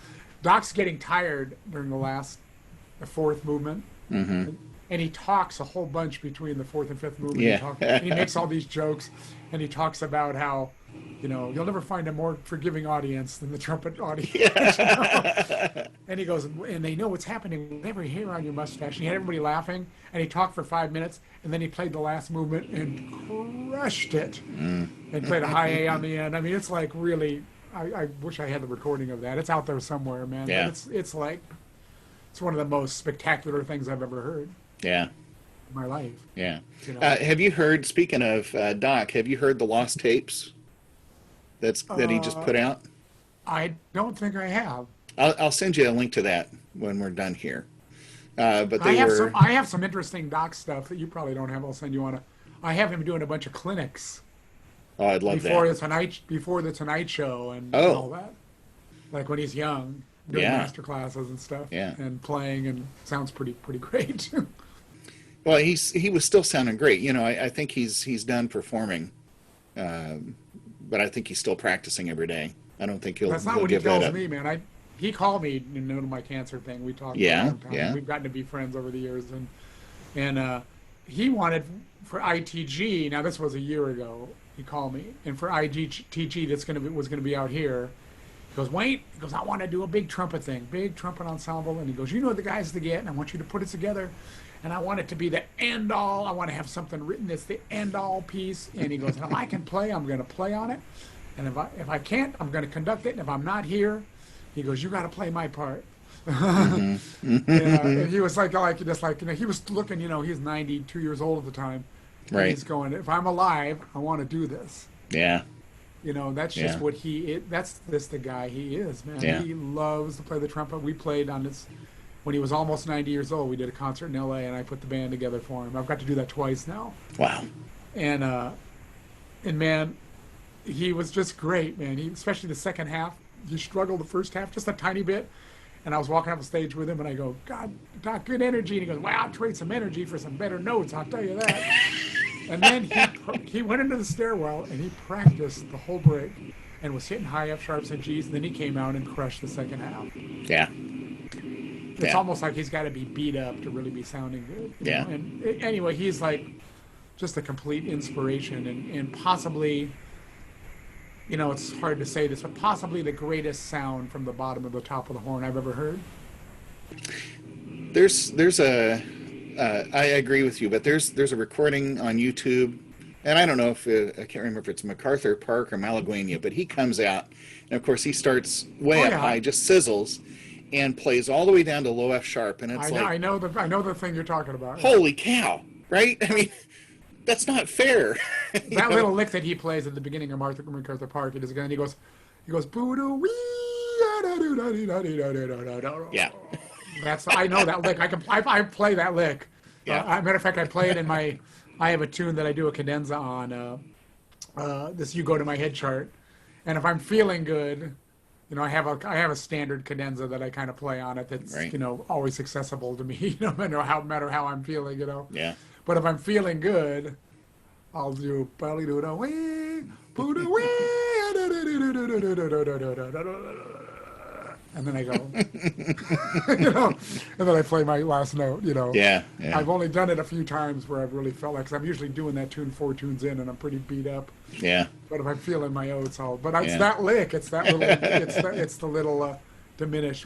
Doc's getting tired during the 4th movement. And he talks a whole bunch between the 4th and 5th movement. Yeah. And he makes all these jokes, and he talks about how, you'll never find a more forgiving audience than the trumpet audience. And he goes, and they know what's happening with every hair on your mustache. And he had everybody laughing, and he talked for 5 minutes, and then he played the last movement and crushed it. And played a high A on the end. I mean, it's like really, I wish I had the recording of that. It's out there somewhere, man. Yeah. But it's one of the most spectacular things I've ever heard Yeah. in my life. Yeah. You know? Have you heard, speaking of Doc, have you heard the Lost Tapes that he just put out? I don't think I have. I'll send you a link to that when we're done here. But I they have some interesting Doc stuff that you probably don't have. I'll send you on. I have him doing a bunch of clinics Oh, I'd love before that. before the Tonight Show and Oh. all that. Like when he's young, doing Yeah. master classes and stuff. Yeah. And playing, and sounds pretty great. Well, he was still sounding great. I think he's done performing, but I think he's still practicing every day. I don't think he'll That's not what he give that tells up. me, man. He called me to my cancer thing. We talked Yeah, for a long time. yeah. We've gotten to be friends over the years, and he wanted for ITG. Now this was a year ago. He called me, and for ITG was going to be out here. goes, Wayne, he goes, I want to do a big trumpet thing, big trumpet ensemble. And he goes, you know the guys to get, and I want you to put it together. And I want it to be the end all. I want to have something written that's the end all piece. And he goes, and if I can play, I'm going to play on it. And if I can't, I'm going to conduct it. And if I'm not here, he goes, you got to play my part. And he was like, just like, he was looking, he's 92 years old at the time. Right. He's going, if I'm alive, I want to do this. Yeah. That's just what he is. That's just the guy he is, man. Yeah. He loves to play the trumpet. We played on this when he was almost 90 years old. We did a concert in LA, and I put the band together for him. I've got to do that twice now. Wow. And man, he was just great, man. Especially the second half. He struggled the first half just a tiny bit. And I was walking off the stage with him, and I go, God, Doc, good energy. And he goes, well, I'll trade some energy for some better notes, I'll tell you that. And then he went into the stairwell, and he practiced the whole break and was hitting high F sharps and Gs. And then he came out and crushed the second half. Yeah. It's almost like he's got to be beat up to really be sounding good. Yeah. And anyway, he's like just a complete inspiration, and possibly, it's hard to say this, but possibly the greatest sound from the bottom of the top of the horn I've ever heard. I agree with you, but there's a recording on YouTube, and I don't know if I can't remember if it's MacArthur Park or Malaguena, but he comes out, and of course he starts way up high, just sizzles, and plays all the way down to low F sharp, and it's I know the thing you're talking about. Holy cow, right? I mean, that's not fair. That little lick that he plays at the beginning of MacArthur Park, it is again. He goes, boo wee. Yeah. I know that lick. I play that lick. Yeah. Matter of fact, I play it in I have a tune that I do a cadenza on. This You Go to My Head chart, and if I'm feeling good, I have a standard cadenza that I kind of play on it. That's right. Always accessible to me. No matter how I'm feeling. Yeah. But if I'm feeling good, I'll do belly do da wee, boo da wee, and then I go, and then I play my last note. Yeah. I've only done it a few times where I've really felt like, 'cause I'm usually doing that tune 4 tunes in, and I'm pretty beat up. Yeah. But if I'm feeling my oats, it's that lick. It's that little. it's the little diminished.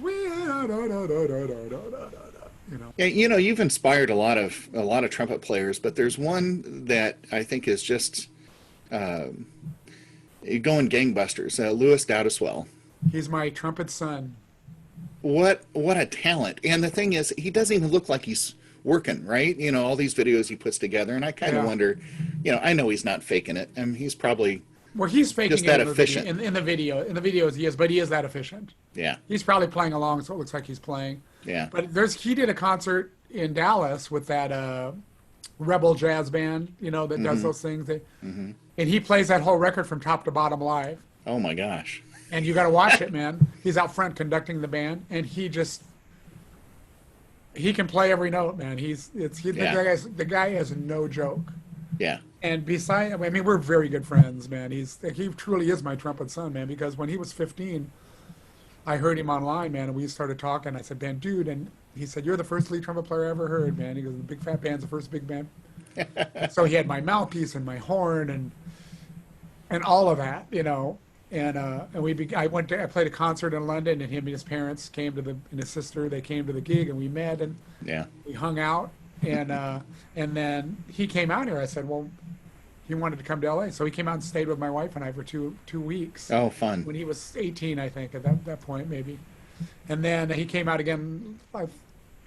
Yeah, you've inspired a lot of trumpet players, but there's one that I think is just going gangbusters. Louis Dowdeswell. He's my trumpet son. What a talent! And the thing is, he doesn't even look like he's working, right? All these videos he puts together, and I kind of wonder. I know he's not faking it. I mean, he's probably he's faking just that it efficient in the video. In the videos, he is, but he is that efficient. Yeah. He's probably playing along, so it looks like he's playing. Yeah. But he did a concert in Dallas with that Rebel jazz band, that does those things. And he plays that whole record from top to bottom live. Oh my gosh. And you got to watch it, man. He's out front conducting the band, and he can play every note, man. The guy is no joke. Yeah. And we're very good friends, man. He truly is my trumpet son, man, because when he was 15, I heard him online, man, and we started talking. I said, man, dude, and he said, you're the first lead trumpet player I ever heard, man. He goes, the Big Fat Band's the first big band. So he had my mouthpiece and my horn and all of that, And I played a concert in London, and him and his parents came and his sister, they came to the gig, and we met, and we hung out, and then he came out here. I said, well, he wanted to come to LA, so he came out and stayed with my wife and I for two weeks. Oh, fun! When he was 18, I think, at that point maybe, and then he came out again,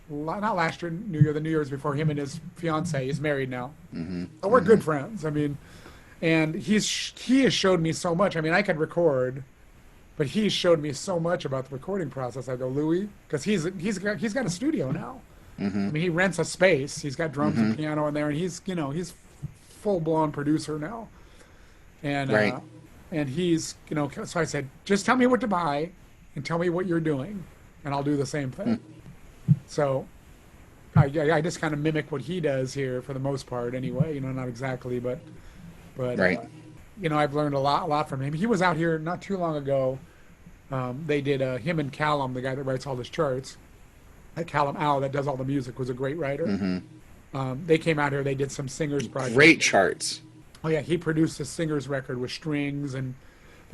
not last year, New Year, the New Year's before. Him and his fiance, he's married now. So we're good friends. I mean. And he has showed me so much. I mean, I could record, but he showed me so much about the recording process. I go, Louis, because he's got a studio now. I mean, he rents a space. He's got drums and piano in there, and he's full blown producer now. And right. And he's so I said, just tell me what to buy, and tell me what you're doing, and I'll do the same thing. So I just kind of mimic what he does here for the most part, anyway. Not exactly, but right. I've learned a lot from him. He was out here not too long ago. They did him and Callum, the guy that writes all his charts. Callum Al, that does all the music, was a great writer. They came out here. They did some singers projects. Great charts. Oh yeah, he produced a singers record with strings, and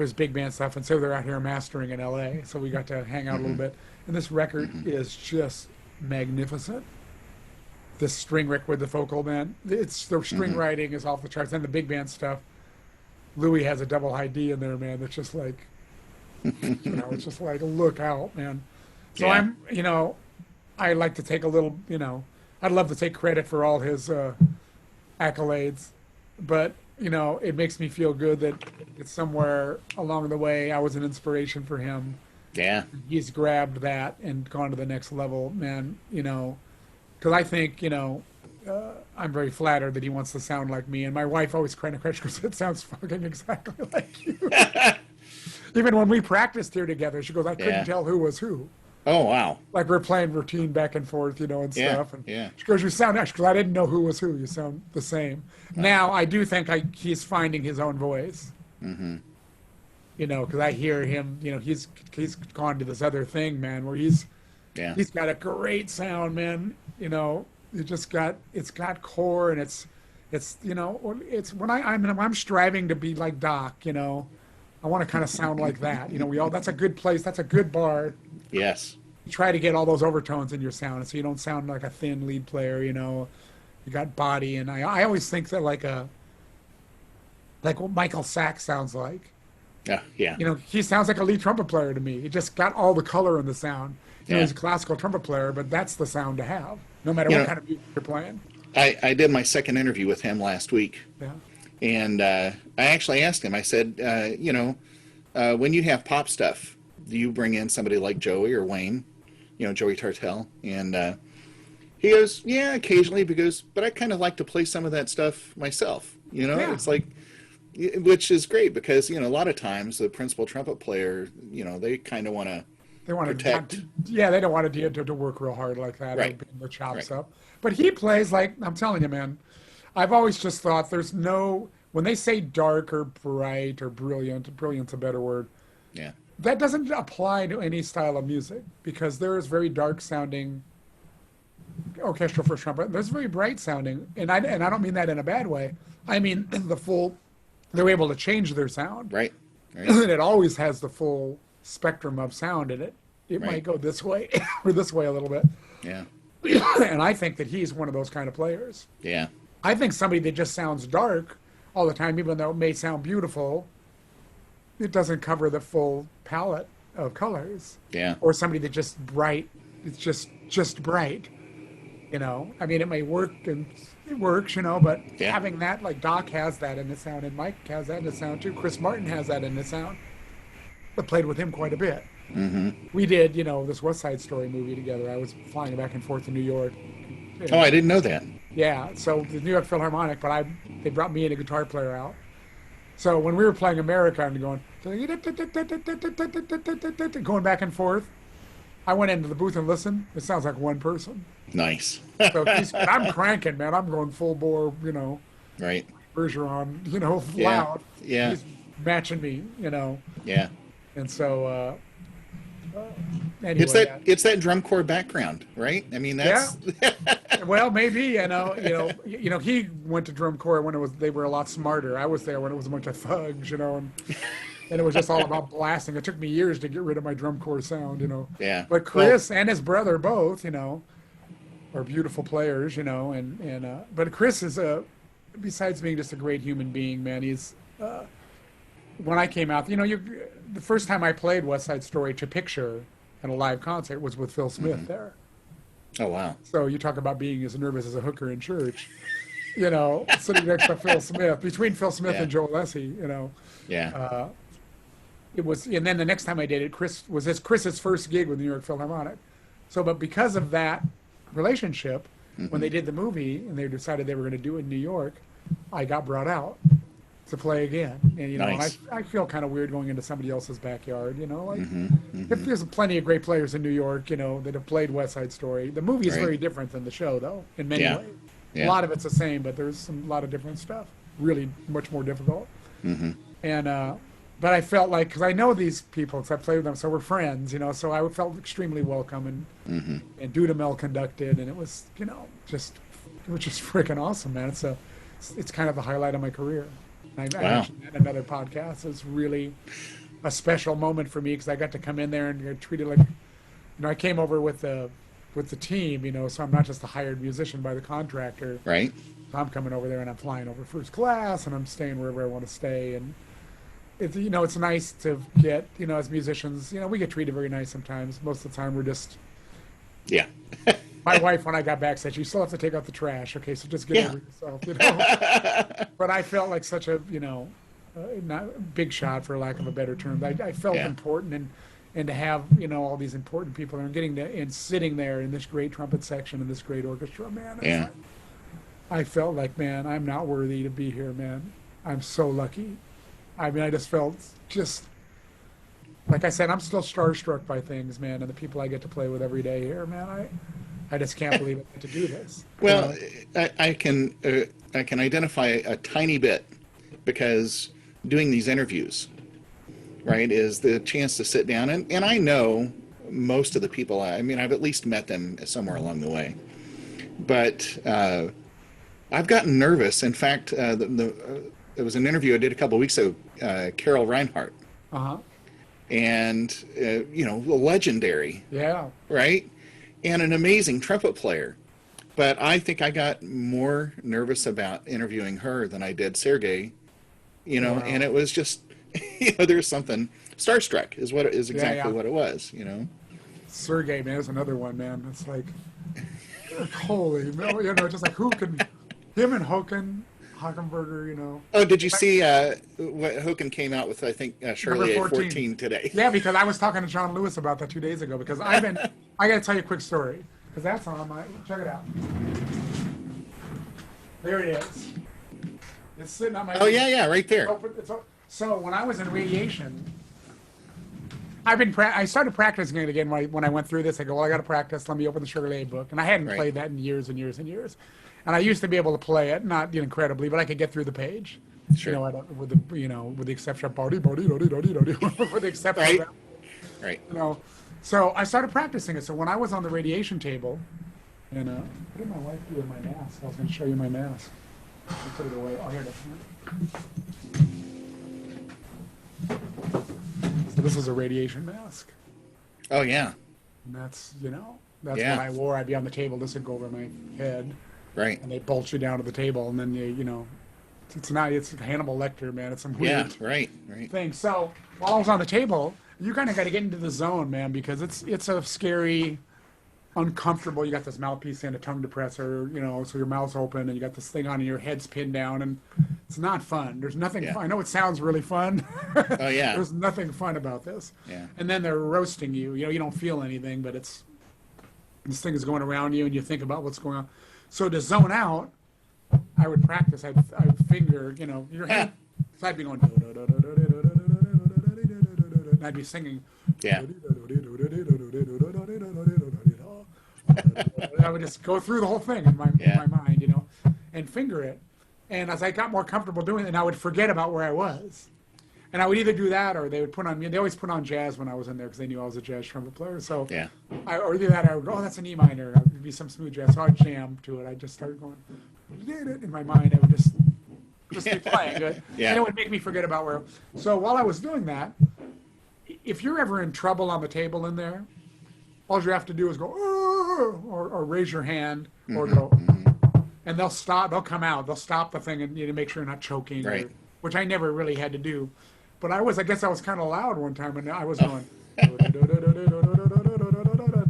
there's big band stuff, and so they're out here mastering in LA, so we got to hang out a little bit. And this record is just magnificent. This string record with the vocal, man, it's the string writing is off the charts, and the big band stuff. Louis has a double high D in there, man. That's just like, it's just like, look out, man. So I like to take a little, I'd love to take credit for all his accolades, but it makes me feel good that it's somewhere along the way I was an inspiration for him. Yeah. He's grabbed that and gone to the next level, man. Because I think, I'm very flattered that he wants to sound like me, and my wife always kind of crushes because it sounds fucking exactly like you. Even when we practiced here together, she goes, I couldn't tell who was who. Oh, wow. Like we're playing routine back and forth, and stuff. And yeah. she goes, you sound, because I didn't know who was who. You sound the same. Now, I do think he's finding his own voice. Mm-hmm. Because I hear him, he's gone to this other thing, man, where he's got a great sound, man. It's got core, and it's when I'm striving to be like Doc, I want to kind of sound like that. That's a good place. That's a good bar. Yes. You try to get all those overtones in your sound, so you don't sound like a thin lead player. You got body, and I always think that like what Michael Sachs sounds like. Yeah. He sounds like a lead trumpet player to me. He just got all the color in the sound. He's a classical trumpet player, but that's the sound to have, no matter what kind of music you're playing. I did my second interview with him last week. Yeah. And I actually asked him, I said, when you have pop stuff, do you bring in somebody like Joey or Wayne, Joey Tartell? And he goes, yeah, occasionally, but I kind of like to play some of that stuff myself. It's like, which is great because, a lot of times the principal trumpet player, they kind of want to protect. They don't want to work real hard like that. Right. Or beat their chops up. But he plays like, I'm telling you, man, I've always just thought when they say dark or bright or brilliant's a better word. Yeah. That doesn't apply to any style of music because there is very dark sounding orchestral first trumpet. There's very bright sounding, and I don't mean that in a bad way. I mean they're able to change their sound. Right. And it always has the full spectrum of sound in it. It might go this way or this way a little bit. Yeah. And I think that he's one of those kind of players. Yeah. I think somebody that just sounds dark all the time, even though it may sound beautiful, it doesn't cover the full palette of colors. Yeah. Or somebody that just bright, it's just bright. I mean, it may work and it works, but having that, like Doc has that in the sound, and Mike has that in the sound too. Chris Martin has that in the sound. I played with him quite a bit. Mm-hmm. We did, this West Side Story movie together. I was flying back and forth to New York. Oh, I didn't know that. Yeah, so the New York Philharmonic, but they brought me and a guitar player out. So when we were playing America and going back and forth, I went into the booth and listened. It sounds like one person. Nice. So I'm cranking, man. I'm going full bore, Right. Bergeron, loud. Yeah. He's matching me, Yeah. And so, anyway, it's that drum corps background, right? I mean, that's well, maybe he went to drum corps when they were a lot smarter. I was there when it was a bunch of thugs, and it was just all about blasting. It took me years to get rid of my drum corps sound, Yeah. But Chris and his brother both, are beautiful players, but Chris is besides being just a great human being, man, he's. When I came out, the first time I played West Side Story to picture in a live concert was with Phil Smith there. Oh, wow. So you talk about being as nervous as a hooker in church, sitting next to Phil Smith, between Phil Smith and Joe Alessi, Yeah. It was, and then the next time I did it, Chris's first gig with the New York Philharmonic. So, but because of that relationship, when they did the movie and they decided they were going to do it in New York, I got brought out to play again. And, Nice. I feel kind of weird going into somebody else's backyard, if there's plenty of great players in New York, that have played West Side Story. The movie is very different than the show, though, in many ways. Yeah. A lot of it's the same, but there's a lot of different stuff. Really much more difficult. And, but I felt like, because I know these people, because I played with them, so we're friends, so I felt extremely welcome, and Dudamel conducted, and it was, it was just freaking awesome, man. It's kind of the highlight of my career. I Wow. mentioned that in another podcast. It's really a special moment for me because I got to come in there and get treated like, I came over with the team, so I'm not just a hired musician by the contractor. Right. I'm coming over there and I'm flying over first class and I'm staying wherever I want to stay. And it's nice to get, as musicians, we get treated very nice sometimes. Most of the time we're just, Yeah. my wife, when I got back, said, you still have to take out the trash. Okay, so just get Yeah. over yourself, But I felt like such a, not big shot, for lack of a better term. I felt Yeah. important, and to have, all these important people and getting to, and sitting there in this great trumpet section and this great orchestra, man. Yeah. I felt like, man, I'm not worthy to be here, man. I'm so lucky. I mean, I just felt like I said, I'm still starstruck by things, man, and the people I get to play with every day here, man. I just can't believe I get to do this. Well, I can identify a tiny bit because doing these interviews, right, is the chance to sit down and I know most of the people. I mean, I've at least met them somewhere along the way, but I've gotten nervous. In fact, there was an interview I did a couple of weeks ago, Carol Reinhardt, Uh-huh. and legendary, Yeah. right? And an amazing trumpet player. But I think I got more nervous about interviewing her than I did Sergei, Wow. and it was just, there's something starstruck is exactly Yeah. what it was, Sergey, man, is another one, man. It's like, holy, just like who can, him and Hockenberger, Oh, did you see what Hoken came out with? I think Shirley Number 14 today. Yeah, because I was talking to John Lewis about that 2 days ago. Because I got to tell you a quick story. Because that's on my. Check it out. There it is. It's sitting on my. Oh yeah, right there. So when I was in radiation, I started practicing it again when I went through this. I go, well, I got to practice. Let me open the Shirley book, and I hadn't Right. played that in years and years and years. And I used to be able to play it, not incredibly, but I could get through the page. Sure. With the exception of with the exception Right. of that. Right. So I started practicing it. So when I was on the radiation table, and what did my wife do with my mask? I was going to show you my mask. I put it away. Oh, here it is. So this is a radiation mask. Oh yeah. And that's Yeah. what I wore. I'd be on the table. This would go over my head. Right. And they bolt you down to the table, and then it's Hannibal Lecter, man. It's some weird Yeah. Right. thing. So while I was on the table, you kind of got to get into the zone, man, because it's a scary, uncomfortable. You got this mouthpiece and a tongue depressor, so your mouth's open, and you got this thing on, and your head's pinned down, and it's not fun. There's nothing Yeah. fun. I know it sounds really fun. Oh yeah. There's nothing fun about this. Yeah. And then they're roasting you. You don't feel anything, but this thing is going around you, and you think about what's going on. So to zone out, I would practice. I'd finger, your hand. So I'd be going, and I'd be singing. Yeah. I would just go through the whole thing in my mind, and finger it. And as I got more comfortable doing it, I would forget about where I was. And I would either do that, or they would put on. They always put on jazz when I was in there because they knew I was a jazz trumpet player. So Yeah. or either that, I would go, oh, that's an E minor. It would be some smooth jazz. So I'd jam to it. I'd just start going in my mind. I would just be playing it, Yeah. and it would make me forget about where. So while I was doing that, if you're ever in trouble on the table in there, all you have to do is go or raise your hand or go, and they'll stop. They'll come out. They'll stop the thing and make sure you're not choking. Right. Which I never really had to do. But I guess I was kind of loud one time, and I was going, and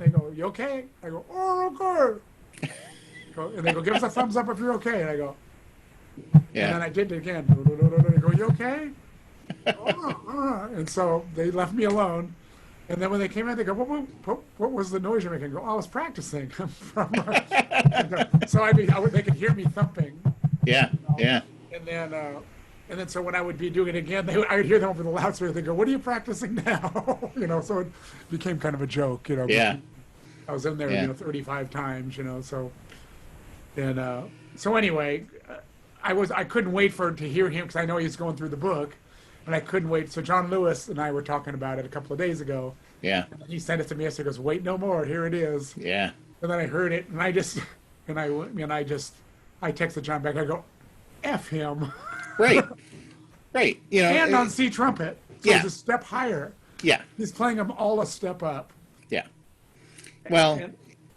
they go, you okay? I go, oh, okay. And they go, give us a thumbs up if you're okay. And I go, and then Yeah. I did it again. They go, you okay? And so they left me alone. And then when they came in, they go, what was the noise you're making? I go, I was practicing. So they could hear me thumping. Yeah. Yeah. And then so when I would be doing it again, I would hear them over the loudspeaker. They go, what are you practicing now? So it became kind of a joke, Yeah. I was in there, Yeah. 35 times, so. And so anyway, I couldn't wait to hear him because I know he's going through the book. And I couldn't wait. So John Lewis and I were talking about it a couple of days ago. Yeah. And he sent it to me. So he goes, wait no more. Here it is. Yeah. And then I heard it, and I texted John back. I go, F him. Right. Right. You know, and on C trumpet. So yeah. he's a step higher. Yeah. He's playing them all a step up. Yeah. Well,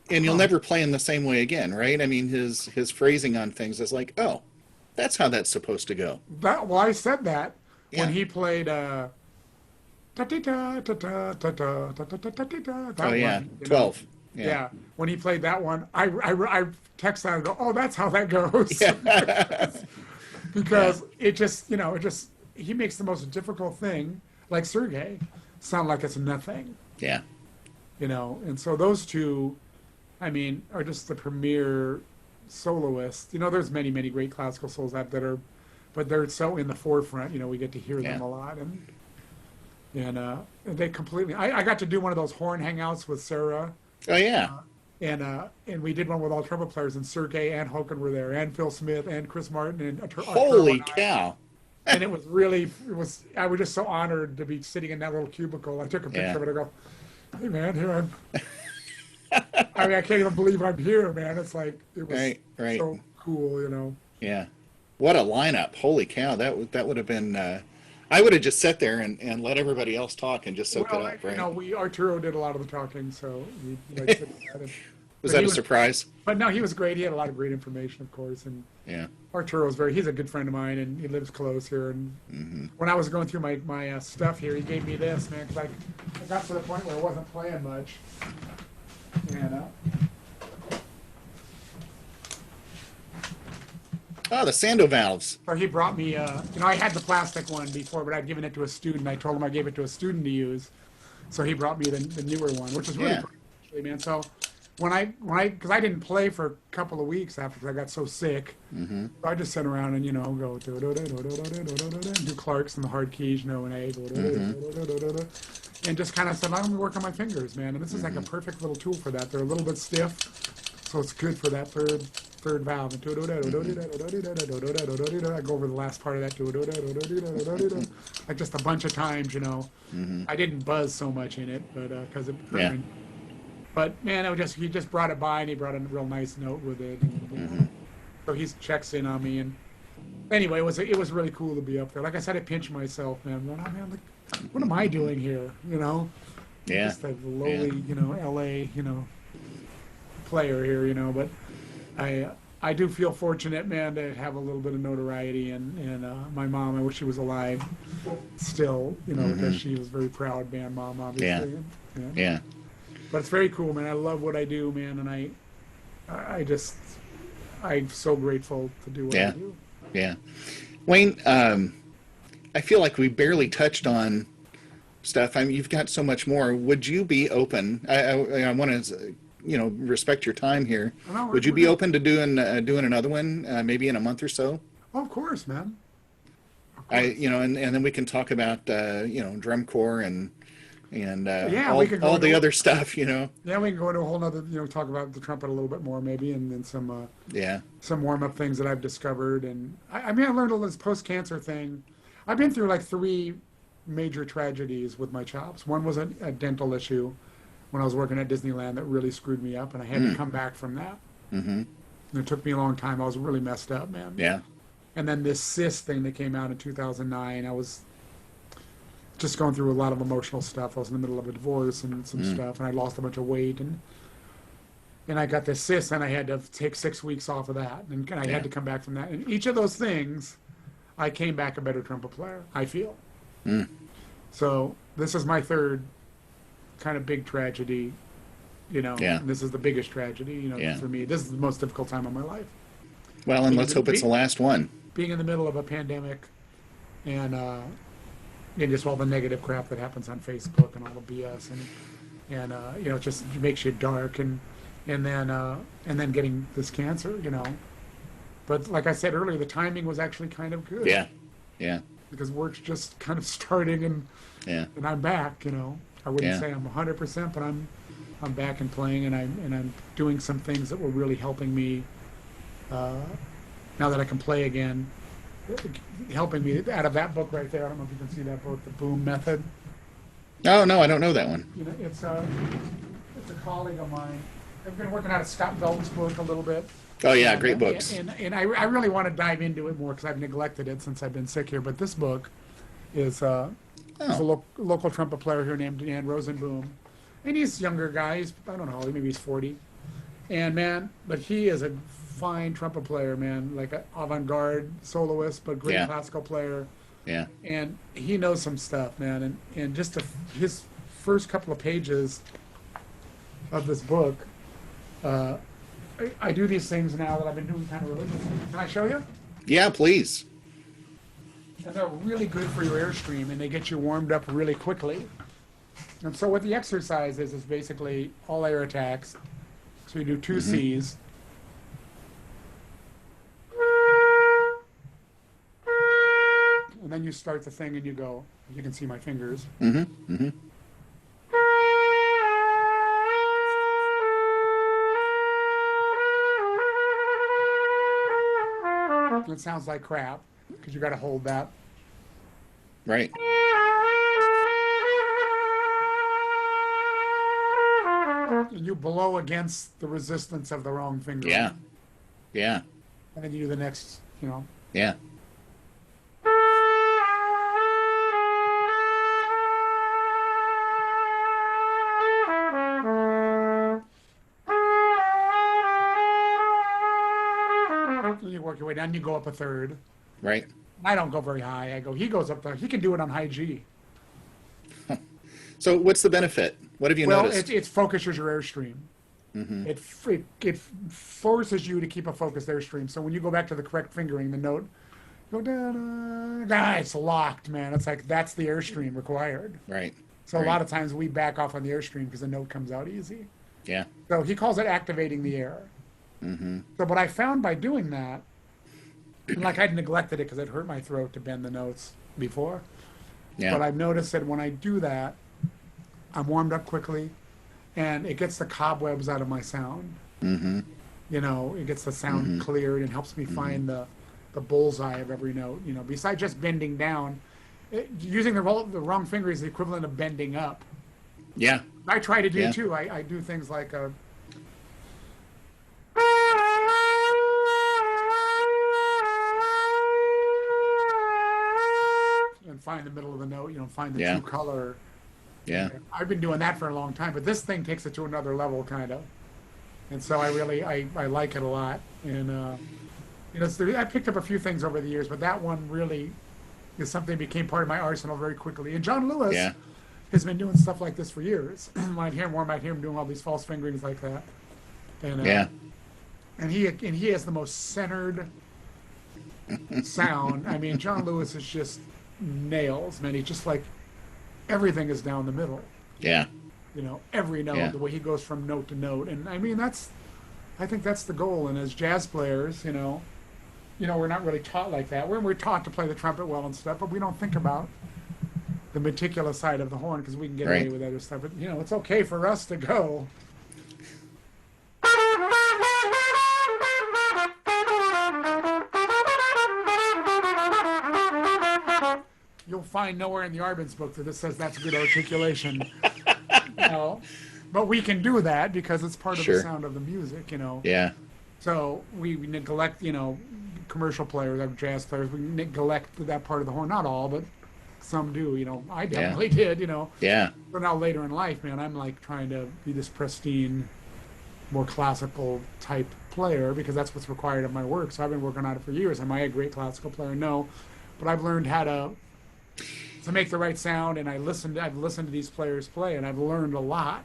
and you'll Huh. never play him the same way again, right? I mean, his phrasing on things is like, oh, that's how that's supposed to go. Well, I said that Yeah. when he played that Oh yeah, one, 12. Yeah, when he played that one, I texted out and go, oh, that's how that goes. Yeah. Because it just, he makes the most difficult thing, like Sergei, sound like it's nothing, Yeah. and so those two, I mean, are just the premier soloists. There's many, many great classical solos out that are, but they're so in the forefront, we get to hear them a lot. And they completely, I got to do one of those horn hangouts with Sarah. Oh yeah. And we did one with all trumpet players, and Sergei and Hoken were there, and Phil Smith and Chris Martin and Holy cow. And I was just so honored to be sitting in that little cubicle. I took a picture of it. I go, hey man, here I'm. I mean, I can't even believe I'm here, man. It's like it was right. so cool, Yeah. What a lineup. Holy cow. That would have been I would have just sat there and let everybody else talk and just soak it up, right? Arturo did a lot of the talking, so Was that a surprise? But no, he was great. He had a lot of great information, of course, and Yeah. Arturo's he's a good friend of mine, and he lives close here. And when I was going through my stuff here, he gave me this, man, because I got to the point where I wasn't playing much. And Oh, the Sando valves. so he brought me, I had the plastic one before, but I'd given it to a student. I told him I gave it to a student to use. So he brought me the newer one, which is really cool, actually, man. So because I didn't play for a couple of weeks after I got so sick, so I just sit around and, go do Clarks and the hard keys, and A, and just kind of said, let me work on my fingers, man. And this is like a perfect little tool for that. They're a little bit stiff, so it's good for that third valve. I go over the last part of that, like just a bunch of times, I didn't buzz so much in it, but because it hurt me. But man, he just brought it by, and he brought a real nice note with it. And, so he checks in on me, and anyway, it was really cool to be up there. Like I said, I pinched myself, man. I'm going, oh, man, what am I doing here? Yeah. Just a lowly, LA, player here, But I do feel fortunate, man, to have a little bit of notoriety, and my mom, I wish she was alive still, because she was a very proud band mom, obviously. Yeah. But it's very cool, man. I love what I do, man, and I'm so grateful to do what I do. Yeah. Wayne, I feel like we barely touched on stuff. I mean, you've got so much more. Would you be open? I want to, respect your time here. Would you be open to doing another one, maybe in a month or so? Oh, of course, man. Of course. And then we can talk about, drum corps and all the other stuff, Yeah, we can go into a whole nother, talk about the trumpet a little bit more maybe, and then some warm-up things that I've discovered. And I learned all this post-cancer thing. I've been through like 3 major tragedies with my chops. One was a dental issue when I was working at Disneyland that really screwed me up, and I had to come back from that. And it took me a long time. I was really messed up, man. Yeah. And then this cyst thing that came out in 2009, I was just going through a lot of emotional stuff. I was in the middle of a divorce and some stuff, and I lost a bunch of weight, and I got this cyst, and I had to take 6 weeks off of that, and I had to come back from that. And each of those things, I came back a better trumpet player, I feel. So this is my third kind of big tragedy, and this is the biggest tragedy, for me. This is the most difficult time of my life. Well, and let's hope it's the last one. Being in the middle of a pandemic, and just all the negative crap that happens on Facebook and all the BS, and it just makes you dark, and then getting this cancer, But like I said earlier, the timing was actually kind of good. Yeah. Because work's just kind of starting, and I'm back. I wouldn't say I'm 100%, but I'm back and playing, and I'm doing some things that were really helping me. Now that I can play again, helping me out of that book right there. I don't know if you can see that book, The Boom Method. Oh no, I don't know that one. It's a colleague of mine. I've been working on a Scott Velt's book a little bit. Oh yeah, And, great books. I really want to dive into it more because I've neglected it since I've been sick here. But this book is there's a Oh, local trumpet player here named Dan Rosenboom, and he's a younger guy. He's, I don't know, maybe he's 40. And man, but he is a fine trumpet player, man, like an avant-garde soloist, but great yeah, classical player. yeah. And he knows some stuff, man. And just his first couple of pages of this book, uh, I do these things now that I've been doing kind of religiously. Can I show you? Yeah, please. And they're really good for your airstream, and they get you warmed up really quickly. And so what the exercise is basically all air attacks. So you do two C's. And then you start the thing and you go. You can see my fingers. Mm-hmm. Mm-hmm. It sounds like crap because you got to hold that. Right. And you blow against the resistance of the wrong finger. Yeah. Yeah. And then you do the next, you know. Yeah. And you work your way down. You go up a third. Right. I don't go very high. He goes up there. He can do it on high G. So what's the benefit? What have you Well, noticed? it focuses your airstream. It forces you to keep a focused airstream. So when you go back to the correct fingering, the note, go down, it's locked, man. It's like that's the airstream required. Right. So a Right. lot of times we back off on the airstream because the note comes out easy. Yeah. So he calls it activating the air. So what I found by doing that, like I'd neglected it because it hurt my throat to bend the notes before. Yeah. But I've noticed that when I do that, I'm warmed up quickly, and it gets the cobwebs out of my sound. You know, it gets the sound cleared and helps me find the bullseye of every note. You know, besides just bending down, using the wrong finger is the equivalent of bending up. Yeah. I try to do Yeah. too. I do things like and find the middle of the note. You know, find the Yeah. true color. Yeah. I've been doing that for a long time, but this thing takes it to another level, kind of. And so I really, I like it a lot. And, you know, I picked up a few things over the years, but that one really is something that became part of my arsenal very quickly. And John Lewis Yeah. has been doing stuff like this for years. When I'd hear more, I might hear him doing all these false fingerings like that. And, Yeah. and he has the most centered sound. I mean, John Lewis is just nails, man. He's just like, everything is down the middle. Yeah. You know, every note, Yeah. the way he goes from note to note. And I mean, I think that's the goal. And as jazz players, you know, we're not really taught like that. We're taught to play the trumpet well and stuff, but we don't think about the meticulous side of the horn because we can get away Right. with other stuff. But, you know, it's okay for us to go. You'll find nowhere in the Arbenz book that it says that's good articulation. You know, but we can do that because it's part of Sure. the sound of the music, you know. Yeah. So we neglect, you know, commercial players, like jazz players, we neglect that part of the horn. Not all, but some do, you know. I definitely did, you know. Yeah. But now later in life, man, I'm like trying to be this pristine, more classical type player because that's what's required of my work. So I've been working on it for years. Am I a great classical player? No. But I've learned how to make the right sound, and I've listened to these players play, and I've learned a lot,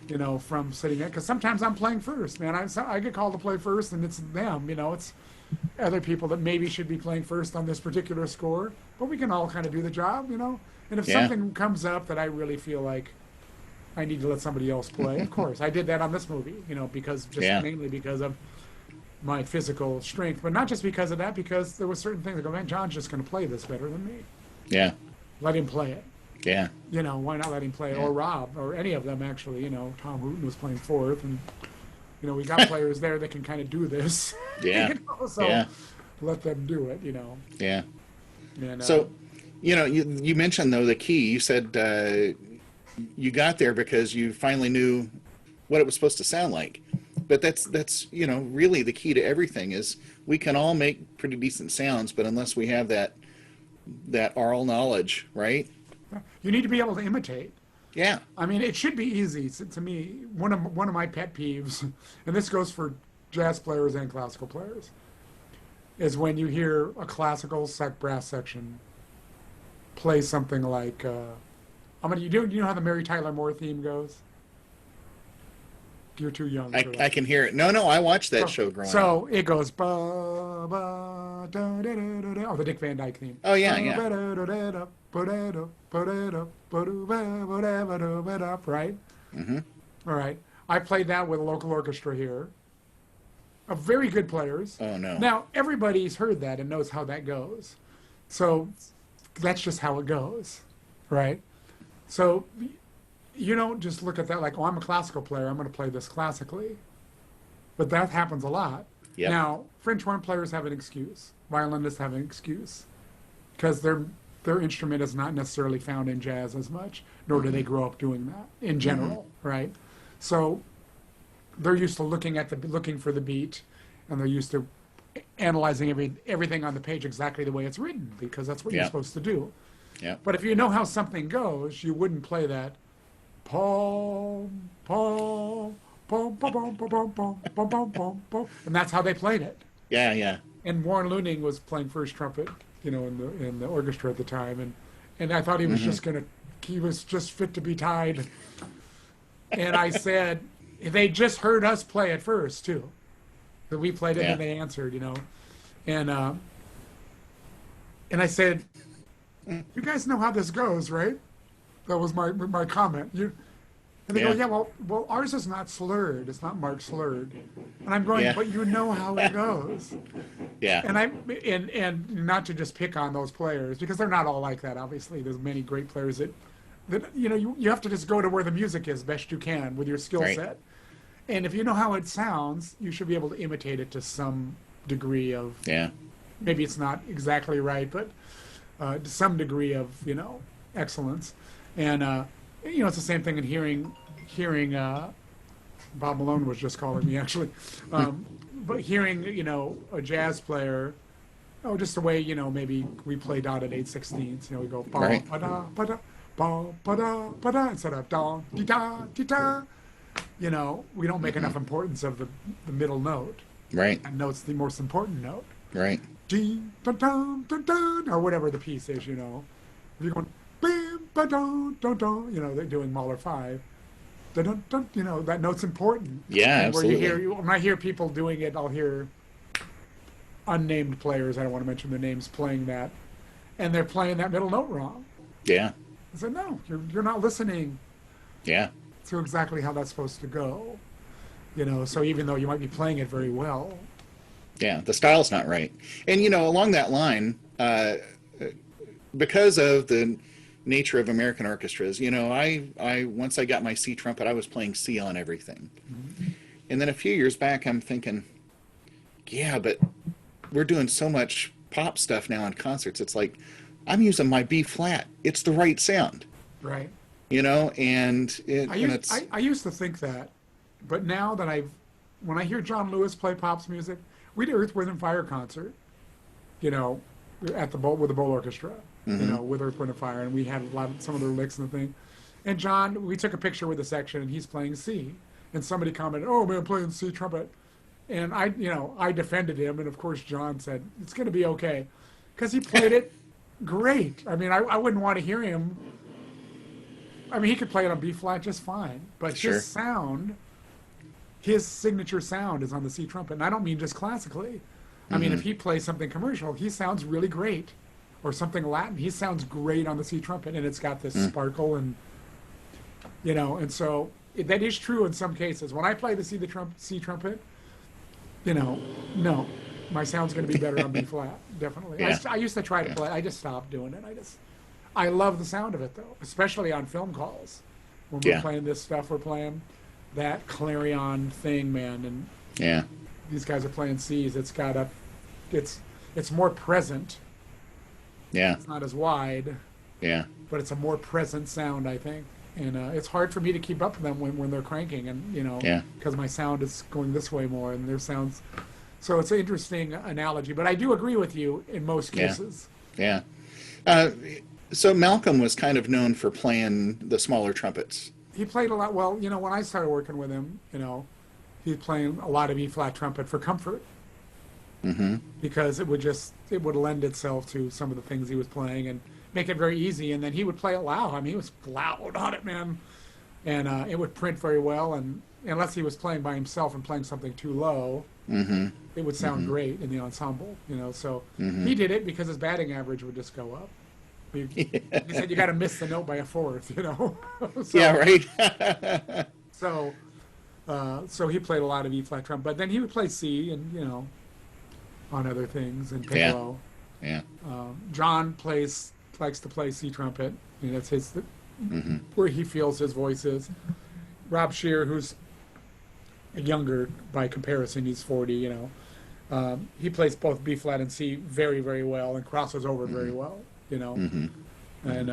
you know, from sitting there. Because sometimes I'm playing first, man. I get called to play first, and it's them, you know. It's other people that maybe should be playing first on this particular score, but we can all kind of do the job, you know. And if something comes up that I really feel like I need to let somebody else play, of course. I did that on this movie, you know, mainly because of my physical strength, but not just because of that, because there were certain things that go, man, John's just going to play this better than me. Yeah. Let him play it. Yeah. You know, why not let him play it? Yeah. Or Rob, or any of them, actually. You know, Tom Hooten was playing fourth, and, you know, we got players there that can kind of do this. Yeah. You know, so Yeah. let them do it, you know. Yeah. And, So, you know, you mentioned though the key. You said you got there because you finally knew what it was supposed to sound like. But that's really the key to everything is we can all make pretty decent sounds, but unless we have that oral knowledge, right? You need to be able to imitate. Yeah. I mean, it should be easy to me. One of my pet peeves, and this goes for jazz players and classical players, is when you hear a classical brass section play something like, you know how the Mary Tyler Moore theme goes? You're too young for that. I can hear it. No, I watched that show growing up. So it goes ba ba da da da da da. Oh, the Dick Van Dyke theme. Oh yeah, yeah. Right? Mm-hmm. All right. I played that with a local orchestra here of very good players. Oh no. Now everybody's heard that and knows how that goes. So that's just how it goes, right? So you don't just look at that like, oh, I'm a classical player, I'm going to play this classically. But that happens a lot. Yep. Now, French horn players have an excuse. Violinists have an excuse. Because their instrument is not necessarily found in jazz as much, nor do they grow up doing that in general, right? So they're used to looking for the beat, and they're used to analyzing everything on the page exactly the way it's written, because that's what you're supposed to do. Yeah. But if you know how something goes, you wouldn't play that pom pom pom pom pom pom pom pom pom pom pom, and that's how they played it. Yeah, yeah. And Warren Looning was playing first trumpet, in the orchestra at the time, and I thought he was he was just fit to be tied. And I said, they just heard us play it first too, that we played it and they answered, and I said, you guys know how this goes, right? That was my comment. And they go, yeah, well, ours is not slurred. It's not marked slurred. And I'm going, but you know how it goes. Yeah. And not to just pick on those players, because they're not all like that, obviously. There's many great players that you have to just go to where the music is best you can with your skill set. And if you know how it sounds, you should be able to imitate it to some degree of, maybe it's not exactly right, but to some degree of, excellence. And, it's the same thing in hearing Bob Malone was just calling me, actually. But hearing, a jazz player, just the way, maybe we play dotted 8/16. We go ba ba da ba da ba ba da ba da instead of da di da di da. We don't make enough importance of the middle note. Right. And note's the most important note. Right. Dee dun dun dun dun, or whatever the piece is, If you're going bam ba dun dun dun, they're doing Mahler 5. Dun dun dun, that note's important. Yeah, and absolutely. When I hear people doing it, I'll hear unnamed players, I don't want to mention their names, playing that, and they're playing that middle note wrong. Yeah. I said, no, you're not listening. Yeah. To exactly how that's supposed to go. So even though you might be playing it very well. Yeah, the style's not right. And, along that line, because of the nature of American orchestras, I once I got my C trumpet, I was playing C on everything. Mm-hmm. And then a few years back, I'm thinking, yeah, but we're doing so much pop stuff now in concerts. It's like, I'm using my B flat. It's the right sound. Right. And I used to think that, but now that when I hear John Lewis play pops music, we did Earth, Wind and Fire concert, at the with the Bowl Orchestra, with Earth, Wind and Fire, and we had some of their licks and the thing. And John, we took a picture with the section, and he's playing C, and somebody commented, "Oh man, I'm playing C trumpet," and I defended him, and of course John said it's going to be okay, because he played it great. I mean, I wouldn't want to hear him. I mean, he could play it on B flat just fine, but his sound, his signature sound is on the C trumpet. And I don't mean just classically. I mean, if he plays something commercial, he sounds really great. Or something Latin, he sounds great on the C trumpet, and it's got this sparkle and, and so that is true in some cases. When I play the C trumpet, no, my sound's going to be better on B flat, definitely. Yeah. I used to try to play. I just stopped doing it. I love the sound of it, though, especially on film calls. When we're playing this stuff, we're playing that clarion thing, man. And these guys are playing C's. It's more present. Yeah. It's not as wide. Yeah. But it's a more present sound, I think. and it's hard for me to keep up with them when they're cranking, and Yeah. because my sound is going this way more, and their sounds. So it's an interesting analogy, but I do agree with you in most Yeah. cases. Yeah. Uh, so Malcolm was kind of known for playing the smaller trumpets. He played a lot. Well, when I started working with him, he's playing a lot of E flat trumpet for comfort, Mm-hmm. because it would lend itself to some of the things he was playing and make it very easy. And then he would play it loud. I mean, he was loud on it, man, and it would print very well. And unless he was playing by himself and playing something too low, Mm-hmm. it would sound great in the ensemble. So Mm-hmm. he did it because his batting average would just go up. He said you got to miss the note by a fourth, So, Yeah, right. So he played a lot of E flat trumpet, but then he would play C and on other things and piccolo. Yeah. John likes to play C trumpet. That's Mm-hmm. where he feels his voice is. Rob Shear, who's younger by comparison, he's 40. He plays both B flat and C very, very well and crosses over very well. Mm-hmm. And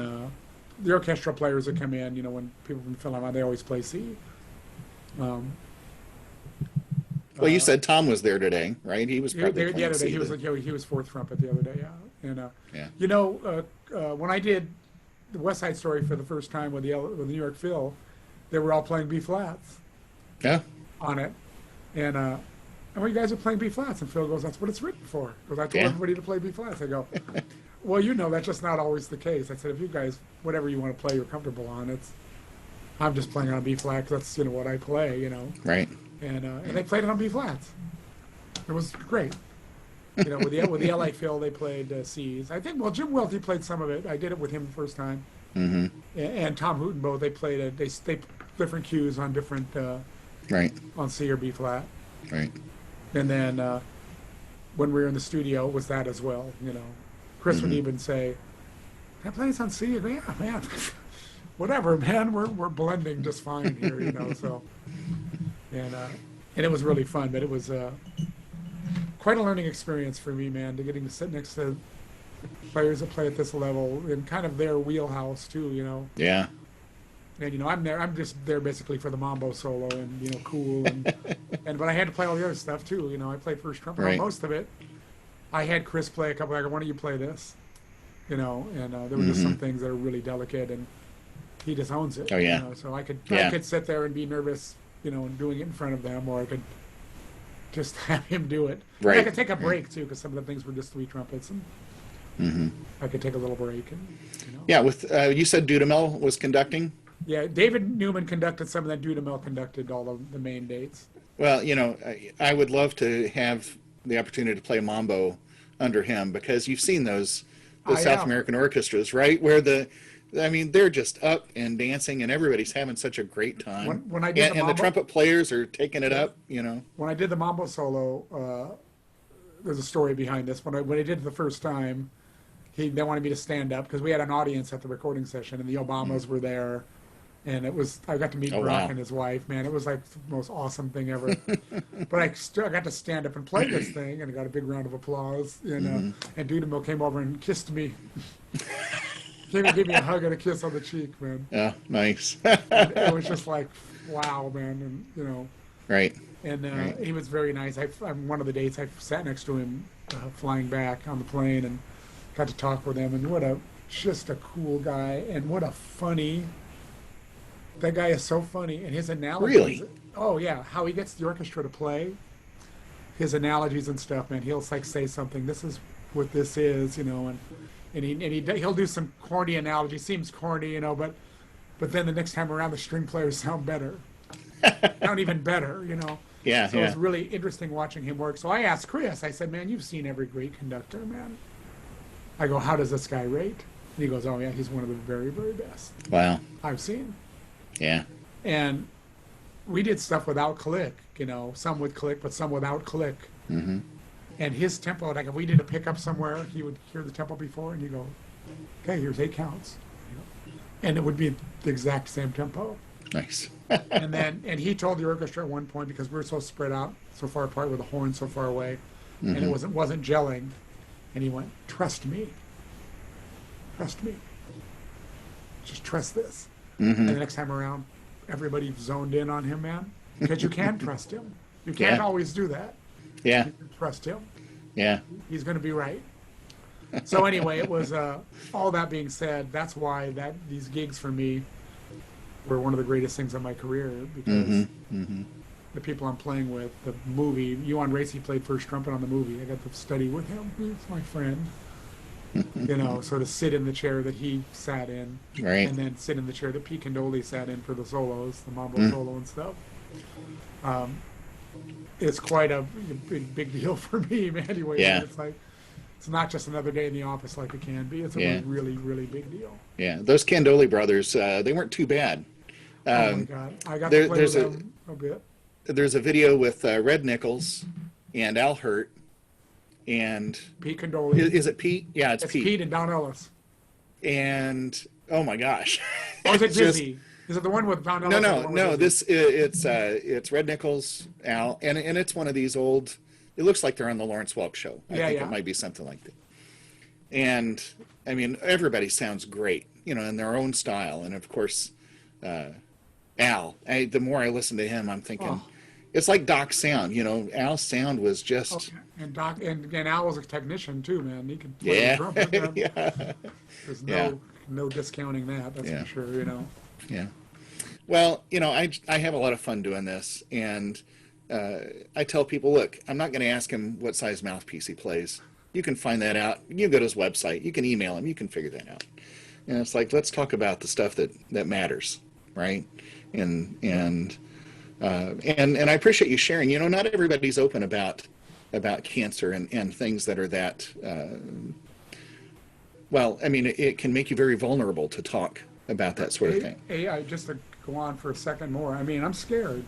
the orchestral players that come in, when people from Philharmonic, they always play C. Well, you said Tom was there today, right? He was probably The playing other day, C he was then. he was fourth trumpet the other day, yeah. And Yeah. when I did the West Side Story for the first time with the New York Phil, they were all playing B flats Yeah. on it, and well, you guys are playing B flats, and Phil goes, "That's what it's written for." Because I told Yeah. everybody to play B flats. I go, "Well, that's just not always the case." I said, "If you guys, whatever you want to play, you're comfortable on. I'm just playing on B flat 'cause that's what I play, Right. And they played it on B flats. It was great. With the LA Phil, they played C's. I think. Well, Jim Welty played some of it. I did it with him the first time. Mm-hmm. And Tom Hooten both. They played they different cues on different Right. on C or B flat. Right. And then when we were in the studio, it was that as well. Chris would even say, "Can I play this on C?" I go, "Yeah, man, whatever, man. We're blending just fine here, So, and it was really fun, but it was quite a learning experience for me, man, to getting to sit next to players that play at this level in kind of their wheelhouse too, Yeah. And I'm just there basically for the mambo solo and cool and but I had to play all the other stuff too. I played first trumpet on Right. most of it. I had Chris play a couple. I go, "Why don't you play this?" And there were just some things that are really delicate, and he just owns it. Oh, yeah. So I could Yeah. sit there and be nervous, and doing it in front of them, or I could just have him do it. And I Right. could take a break too, because some of the things were just three trumpets, and Mm-hmm. I could take a little break. And Yeah. With you said Dudamel was conducting. yeah, David Newman conducted some, of that Dudamel conducted all of the main dates. Well, I would love to have the opportunity to play mambo under him, because you've seen those South have. American orchestras, right? Where they're just up and dancing, and everybody's having such a great time. When I did the and the mambo- trumpet players are taking it up. When I did the mambo solo, there's a story behind this. When I did it the first time, they wanted me to stand up because we had an audience at the recording session, and the Obamas were there, and I got to meet Oh, Barack wow. and his wife. Man, it was like the most awesome thing ever. But I got to stand up and play this thing, and I got a big round of applause. And Dudamel came over and kissed me. Gave me a hug and a kiss on the cheek, man. Oh, nice. It was just like, wow, man, and Right. And Right. he was very nice. One of the dates I sat next to him flying back on the plane and got to talk with him. And just a cool guy, and what a funny. That guy is so funny, and his analogies. Really? Oh yeah, how he gets the orchestra to play. His analogies and stuff, man. He'll say something. This is what this is, and he'll do some corny analogy. Seems corny, but then the next time around, the string players sound better. Sound even better, Yeah. So Yeah. it's really interesting watching him work. So I asked Chris, I said, "Man, you've seen every great conductor, man." I go, "How does this guy rate?" And he goes, "Oh, yeah, he's one of the very, very best Wow. I've seen." Yeah. And we did stuff without click, some with click, but some without click. Mm-hmm. And his tempo, like if we did a pickup somewhere, he would hear the tempo before, and he'd go, "Okay, here's 8 counts." And it would be the exact same tempo. Nice. And he told the orchestra at one point, because we were so spread out, so far apart with the horn so far away, and it wasn't gelling, and he went, "Trust me, just trust this." And the next time around, everybody zoned in on him, man, because you can trust him. You can't Yeah. always do that. Yeah. You can trust him. Yeah. He's going to be right. So anyway, it was all that being said. That's why these gigs for me were one of the greatest things of my career, because the people I'm playing with, the movie, Yuan Racy played first trumpet on the movie. I got to study with him. He's my friend. You know, so to sit in the chair that he sat in, Right. and then sit in the chair that Pete Condoli sat in for the solos, the mambo solo and stuff. It's quite a big deal for me, man. Anyway, Yeah. it's like, it's not just another day in the office like it can be. It's a Yeah. really, really big deal. Yeah. Those Candoli brothers, they weren't too bad. Oh my God, I got there- to play with there's a- them a bit. There's a video with Red Nichols and Al Hurt, and Pete Condoli. is it Pete? Yeah, it's It's Pete. Pete and Don Ellis. And oh my gosh. Or is it It's just- Dizzy? Is it the one with Don Ellis? No, or the no, one with no. Dizzy? It's Red Nichols, Al, and it's one of these old. It looks like they're on the Lawrence Welk show. I think yeah. it might be something like that. And I mean, everybody sounds great, you know, in their own style. And of course, Al. The more I listen to him, I'm thinking, it's like Doc's sound. You know, Al's sound was just. Okay. And Doc and Al was a technician too, man. He could play the Yeah. trumpet. Man. Yeah. There's Yeah. no discounting that. That's Yeah. for sure. You know. Yeah. Well, you know, I have a lot of fun doing this, and I tell people, look, I'm not going to ask him what size mouthpiece he plays. You can find that out. You can go to his website. You can email him. You can figure that out. And it's like, let's talk about the stuff that matters, right? And I appreciate you sharing. You know, not everybody's open about cancer and things that are that. Well, I mean, it can make you very vulnerable to talk about that sort of thing. Hey, just to go on for a second more. I mean, I'm scared.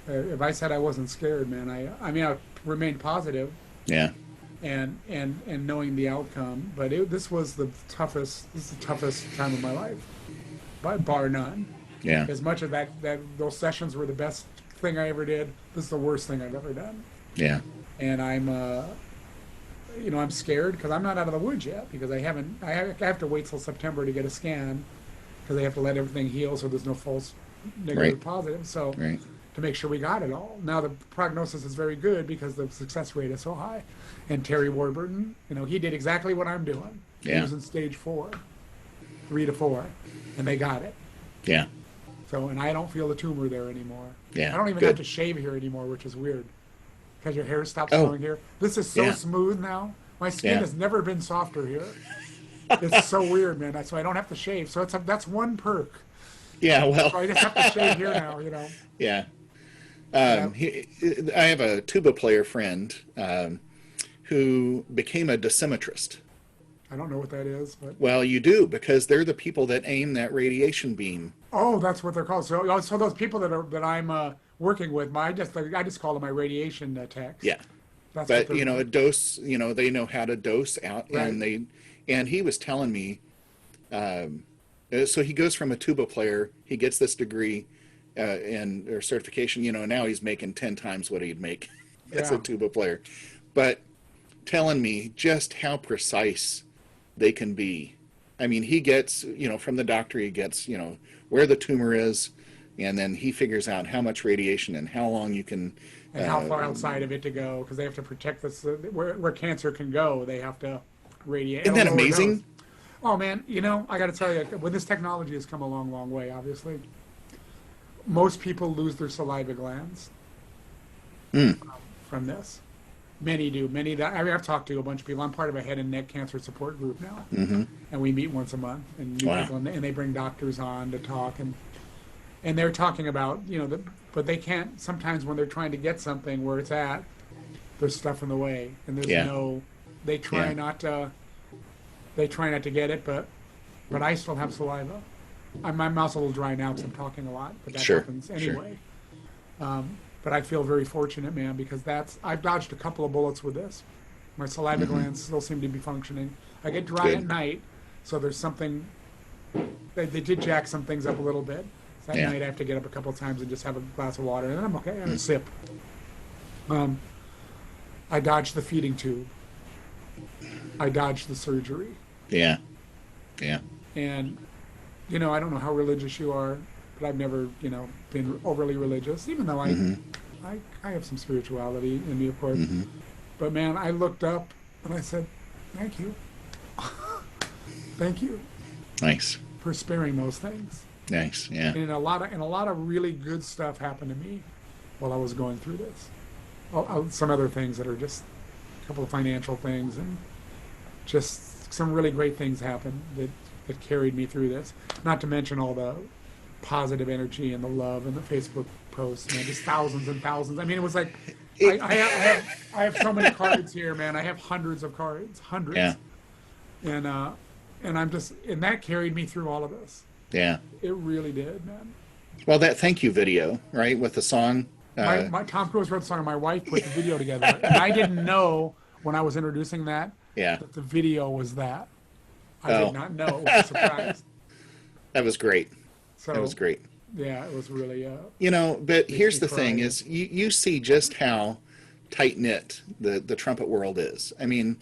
If I said I wasn't scared, man, I mean, I remained positive. Yeah. And knowing the outcome, but this is the toughest time of my life, by bar none. Yeah. As much as that those sessions were the best thing I ever did, this is the worst thing I've ever done. Yeah. And I'm I'm scared because I'm not out of the woods yet, because I have to wait till September to get a scan, because they have to let everything heal so there's no false negative Right. positive. So Right. to make sure we got it all. Now the prognosis is very good because the success rate is so high. And Terry Warburton, you know, he did exactly what I'm doing. Yeah. He was in stage 4, 3 to 4, and they got it. Yeah. So, and I don't feel the tumor there anymore. Yeah, I don't even good. have to shave here anymore, which is weird, because your hair stops Oh. growing here. This is so Yeah. smooth now. My skin Yeah. has never been softer here. It's so weird, man. So I don't have to shave. So that's one perk. Yeah. Well. So I just have to shave here now, you know. Yeah. I have a tuba player friend who became a dosimetrist. I don't know what that is, but Well, you do, because they're the people that aim that radiation beam. oh, that's what they're called. So those people that I'm working with, I just call them my radiation techs. Yeah. That's what But they're- you know, a dose. You know, they know how to dose out, Right. and he was telling me. So he goes from a tuba player, he gets this degree or certification. You know, now he's making 10 times what he'd make as a Yeah. tuba player, but telling me just how precise they can be. I mean, he gets, you know, from the doctor, he gets, you know, where the tumor is, and then he figures out how much radiation and how long you can. and how far outside of it to go, because they have to protect this. Where cancer can go, they have to radiate. Isn't that at a lower amazing? dose. Oh man, you know, I got to tell you, when this technology has come a long, long way, obviously, most people lose their saliva glands from this. Many do. Many that I mean, I've talked to a bunch of people. I'm part of a head and neck cancer support group now, and we meet once a month and meet Wow. people, and they bring doctors on to talk, and they're talking about, you know, but they can't. Sometimes when they're trying to get something where it's at, there's stuff in the way, and there's Yeah. They try Yeah. not to. They try not to get it, but I still have saliva. My mouth's a little dry now because I'm talking a lot, but that Sure, happens sure. anyway. But I feel very fortunate, man, because I've dodged a couple of bullets with this. My saliva glands still seem to be functioning. I get dry Good. at night, so there's something. They did jack some things up a little bit. So at Yeah. night I have to get up a couple of times and just have a glass of water, and then I'm okay, and a sip. I dodged the feeding tube. I dodged the surgery. Yeah. Yeah. And I don't know how religious you are, but I've never, been overly religious, even though Mm-hmm. I have some spirituality in me, of course. Mm-hmm. But man, I looked up and I said, thank you. Thank you Nice. for sparing those things. Nice. Yeah. And a lot of really good stuff happened to me while I was going through this. Some other things that are just a couple of financial things, and just some really great things happened that carried me through this. Not to mention all the positive energy and the love and the Facebook posts, man, just thousands and thousands. I mean, it was like I have so many cards here, man. I have hundreds of cards, Yeah. hundreds, and and that carried me through all of this. Yeah. It really did, man. Well, that thank you video, right, with the song. My Tom Cruise wrote the song, and my wife put the video together, and I didn't know when I was introducing that Yeah. the video was that. I Oh. did not know. It was a surprise. That was great. So That was great. yeah, it was really. But here's me the thing: cry. is you see just how tight knit the trumpet world is. I mean,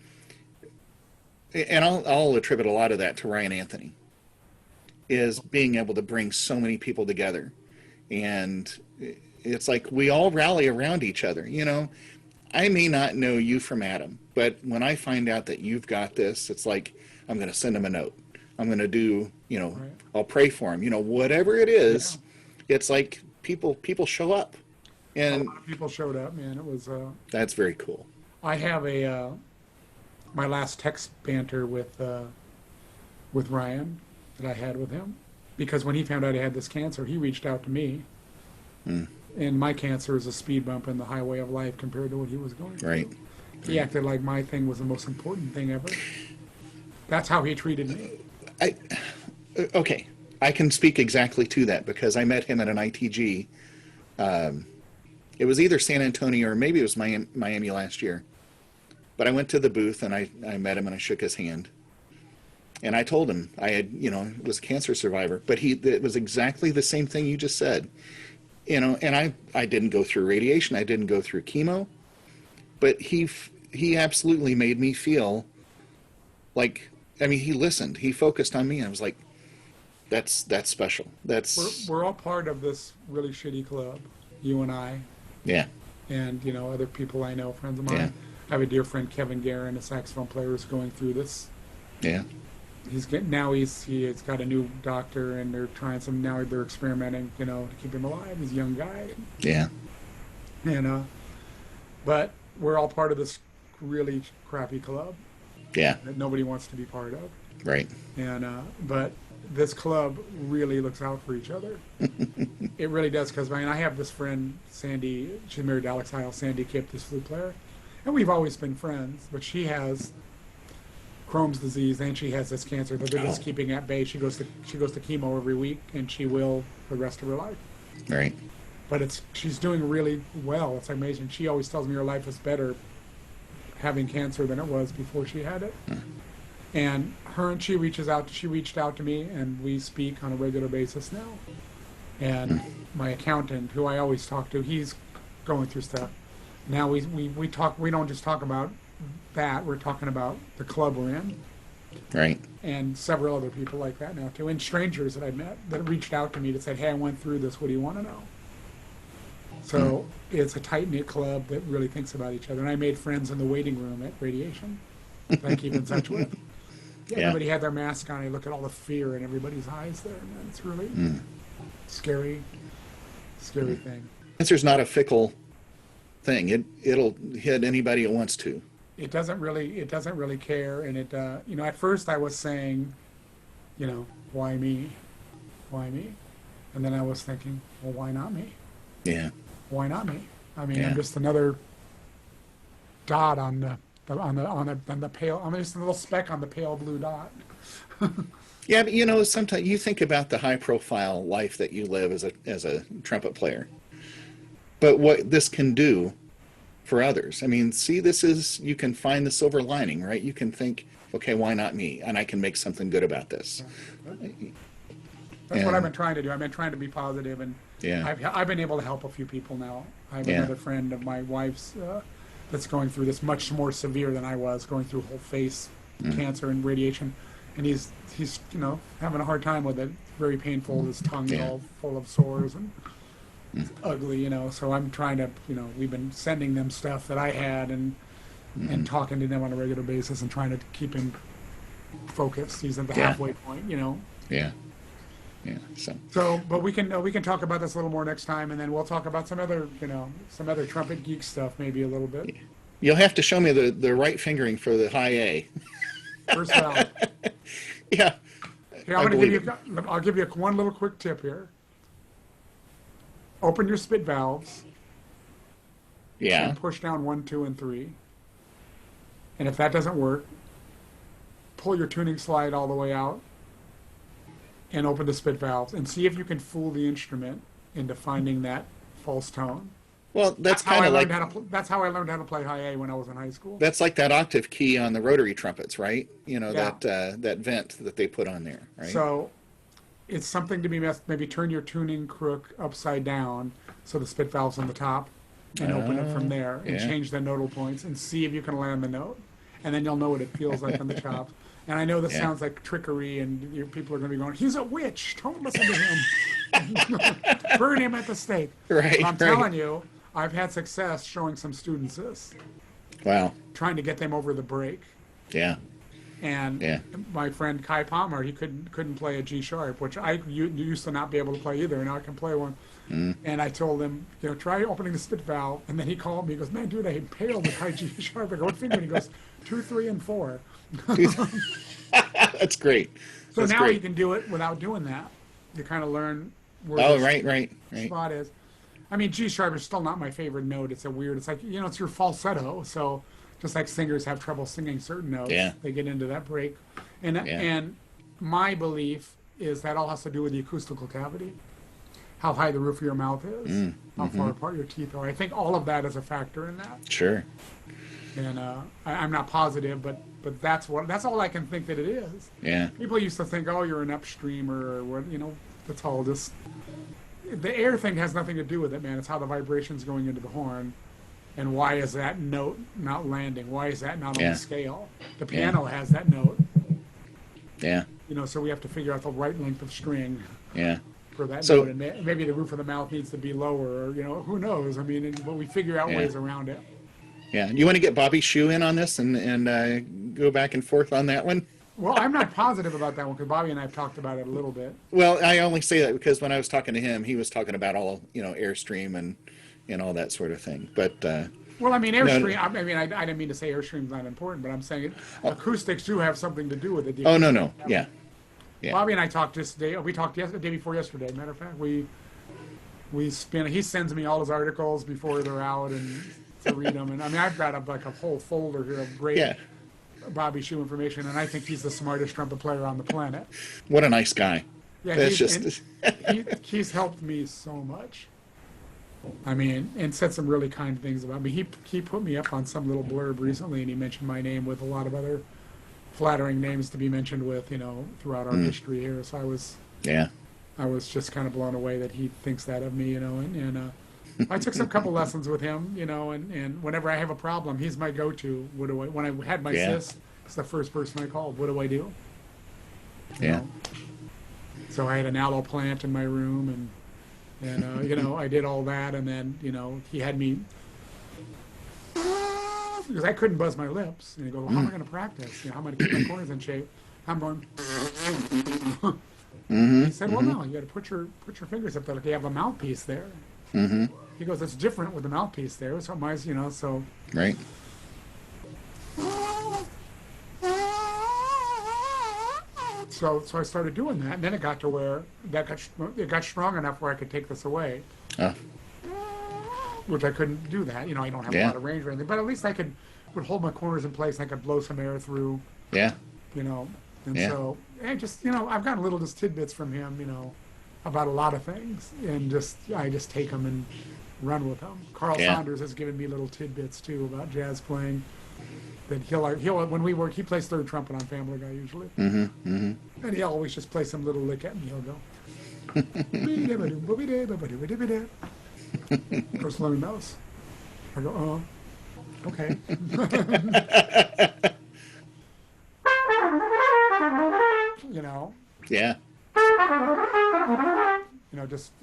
and I'll attribute a lot of that to Ryan Anthony, is being able to bring so many people together, and it's like we all rally around each other. I may not know you from Adam, but when I find out that you've got this, it's like I'm going to send him a note. I'm going to do, Right. I'll pray for him. Whatever it is, it's like people show up, A and lot of people showed up, man. It was. that's very cool. I have my last text banter with Ryan that I had with him, because when he found out I had this cancer, he reached out to me. Mm, And my cancer is a speed bump in the highway of life compared to what he was going through. right. He acted like my thing was the most important thing ever. That's how he treated me. Okay, I can speak exactly to that because I met him at an ITG. It was either San Antonio or maybe it was Miami last year. But I went to the booth and I met him and I shook his hand. And I told him I had, was a cancer survivor. But it was exactly the same thing you just said. And I didn't go through radiation. I didn't go through chemo. But he absolutely made me feel like, he listened. He focused on me. And I was like, that's special. We're all part of this really shitty club, you and I, Yeah. and other people I know, friends of mine. Yeah. I have a dear friend, Kevin Guerin, a saxophone player, who's going through this. Yeah. He's got a new doctor, and they're trying some. Now they're experimenting, to keep him alive. He's a young guy, Yeah. and but we're all part of this really crappy club Yeah. that nobody wants to be part of. Right. And but this club really looks out for each other. It really does, because I have this friend, Sandy. She's married to Alex Heil. Sandy Kipp, this flute player, and we've always been friends. But she has Crohn's disease, and she has this cancer that they're just keeping at bay. She goes to chemo every week, and she will for the rest of her life. Right. But she's doing really well. It's amazing. She always tells me her life is better having cancer than it was before she had it. And she reached out to me, and we speak on a regular basis now. And my accountant, who I always talk to, he's going through stuff. Now we talk. We don't just talk about that. We're talking about the club we're in, Right. and several other people like that now too, and strangers that I met that reached out to me that said, "Hey, I went through this. What do you want to know?" So it's a tight-knit club that really thinks about each other. And I made friends in the waiting room at Radiation that I keep in touch with. Yeah, Yeah. everybody had their mask on. I look at all the fear in everybody's eyes there, man. It's really scary thing. Cancer's not a fickle thing. It'll hit anybody it wants to. It doesn't really care. And it, at first I was saying, why me? Why me? And then I was thinking, well, why not me? Yeah. Why not me? I mean, Yeah. I'm just another dot on the pale. I'm just a little speck on the pale blue dot. Yeah, but sometimes you think about the high-profile life that you live as a trumpet player, but what this can do for others. I mean, see, you can find the silver lining, right? You can think, okay, why not me? And I can make something good about this. That's what I've been trying to do. I've been trying to be positive, and Yeah. I've been able to help a few people now. I have Yeah. another friend of my wife's that's going through this much more severe than I was, going through whole face cancer and radiation, and he's having a hard time with it. very painful. His tongue's Yeah. all full of sores and it's ugly, you know. So I'm trying to, you know, we've been sending them stuff that I had and talking to them on a regular basis and trying to keep him focused. He's at the Yeah. halfway point, you know. Yeah. Yeah. But we can talk about this a little more next time, and then we'll talk about some other, you know, some other trumpet geek stuff maybe a little bit. You'll have to show me the right fingering for the high A. First valve. Yeah. Here, I believe it. I'll give you one little quick tip here. Open your spit valves Yeah. and push down 1, 2, and 3. And if that doesn't work, pull your tuning slide all the way out and open the spit valves and see if you can fool the instrument into finding that false tone. Well, that's kind of like That's how I learned how to play high A when I was in high school. that's like that octave key on the rotary trumpets, right? You know, Yeah. that vent that they put on there, right? So it's something to be maybe turn your tuning crook upside down so the spit valve's on the top and open it from there and yeah. change the nodal points and see if you can land the note. And then you'll know what it feels like on the chops. And I know this Yeah. sounds like trickery and people are going to be going, he's a witch. Don't listen to him. Burn him at the stake. Right, But I'm right. telling you, I've had success showing some students this, Wow. trying to get them over the break. Yeah. And Yeah. my friend Kai Palmer, he couldn't play a G sharp, which I used to not be able to play either. Now I can play one. And I told him, you know, try opening the spit valve. And then he called me. He goes, man, dude, I impaled with high G sharp. I go, what finger? And he goes, 2, 3, and 4. That's great. So That's now great. you can do it without doing that. You kind of learn where Oh, the right. spot is. I mean, G sharp is still not my favorite note. It's like, you know, it's your falsetto. So just like singers have trouble singing certain notes, Yeah. they get into that break. And Yeah. and my belief is that all has to do with the acoustical cavity, how high the roof of your mouth is, how far apart your teeth are. I think all of that is a factor in that. Sure. And I'm not positive, but that's all I can think that it is. Yeah. People used to think, oh, you're an upstreamer or what, you know, that's all just. The air thing has nothing to do with it, man. It's how the vibration's going into the horn. And why is that note not landing? Why is that not on Yeah. the scale? The piano has that note, Yeah. you know, so we have to figure out the right length of string Yeah. for that So- note. And maybe the roof of the mouth needs to be lower, or, you know, who knows? I mean, but we figure out Yeah. ways around it. Yeah. You want to get Bobby Shue in on this and go back and forth on that one? Well, I'm not positive about that one because Bobby and I have talked about it a little bit. Well, I only say that because when I was talking to him, he was talking about all, you know, Airstream and all that sort of thing. But Well, I mean, No, Airstream, I mean, I didn't mean to say Airstream's not important, but I'm saying acoustics do have something to do with it. oh no. Yeah. Yeah. Bobby and I talked this day. We talked the day before yesterday. Matter of fact, we spin. He sends me all his articles before they're out and to read them. And I mean, I've got a whole folder here of great Yeah. Bobby Shue information, and I think he's the smartest trumpet player on the planet. What a nice guy. Yeah, That's he's, just he's helped me so much. I mean, and said some really kind things about me. He put me up on some little blurb recently, and he mentioned my name with a lot of other flattering names to be mentioned with, you know, throughout our history here. So yeah. I was just kind of blown away that he thinks that of me, you know, and I took some couple lessons with him, you know, and whenever I have a problem, he's my go-to. When I had my Yeah. cyst, it's the first person I called. What do I do? You Yeah. know? So I had an aloe plant in my room, and you know, I did all that, and then, you know, he had me, because I couldn't buzz my lips, and he goes, well, how am I going to practice? You know, how am I going to keep my corners in shape? I'm going. He said, well, no, you got to put your fingers up there like you have a mouthpiece there. He goes, it's different with the mouthpiece there. So my, you know, so. Right. So I started doing that, and then it got to where it got strong enough where I could take this away, Oh, which I couldn't do that. You know, I don't have a Yeah. lot of range or anything, but at least I would hold my corners in place, and I could blow some air through, yeah. you know. And Yeah. so, and just, you know, I've gotten little just tidbits from him, you know, about a lot of things, and I just take them and run with them. Carl Yeah. Saunders has given me little tidbits too about jazz playing. That he'll when we work, he plays third trumpet on Family Guy usually, and he'll always just play some little lick at me. He'll go. Of course, let me mouse. I go, oh, okay. You know. Yeah.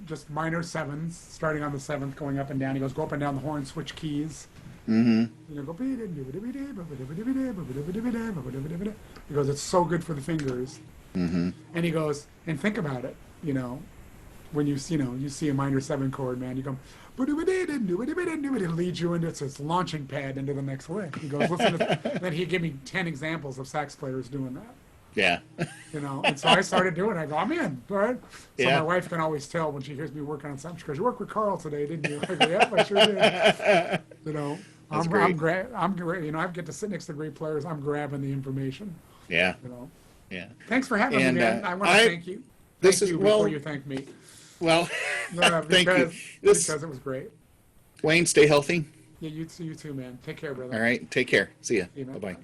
just minor sevens, starting on the seventh, going up and down. He goes, go up and down the horn, switch keys. Mm-hmm. You go, he goes, it's so good for the fingers. Mm-hmm. And he goes, and think about it, when you see a minor seven chord, man, you go, it leads you into its launching pad into the next lick. He goes, listen to, then he gave me 10 examples of sax players doing that. Yeah. And so I started doing it. I go, I'm in, right? So Yeah. my wife can always tell when she hears me working on something. She goes, you worked with Carl today, didn't you? I go, yep, I sure did. That's I'm great. great. I get to sit next to great players. I'm grabbing the information. Yeah. Yeah. Thanks for having me, man. I want to thank you. This Thank is you well. before you thank me. Well, thank you. Because it was great. Wayne, stay healthy. Yeah, you too, man. Take care, brother. All right. Take care. See ya. See you, man. Bye-bye.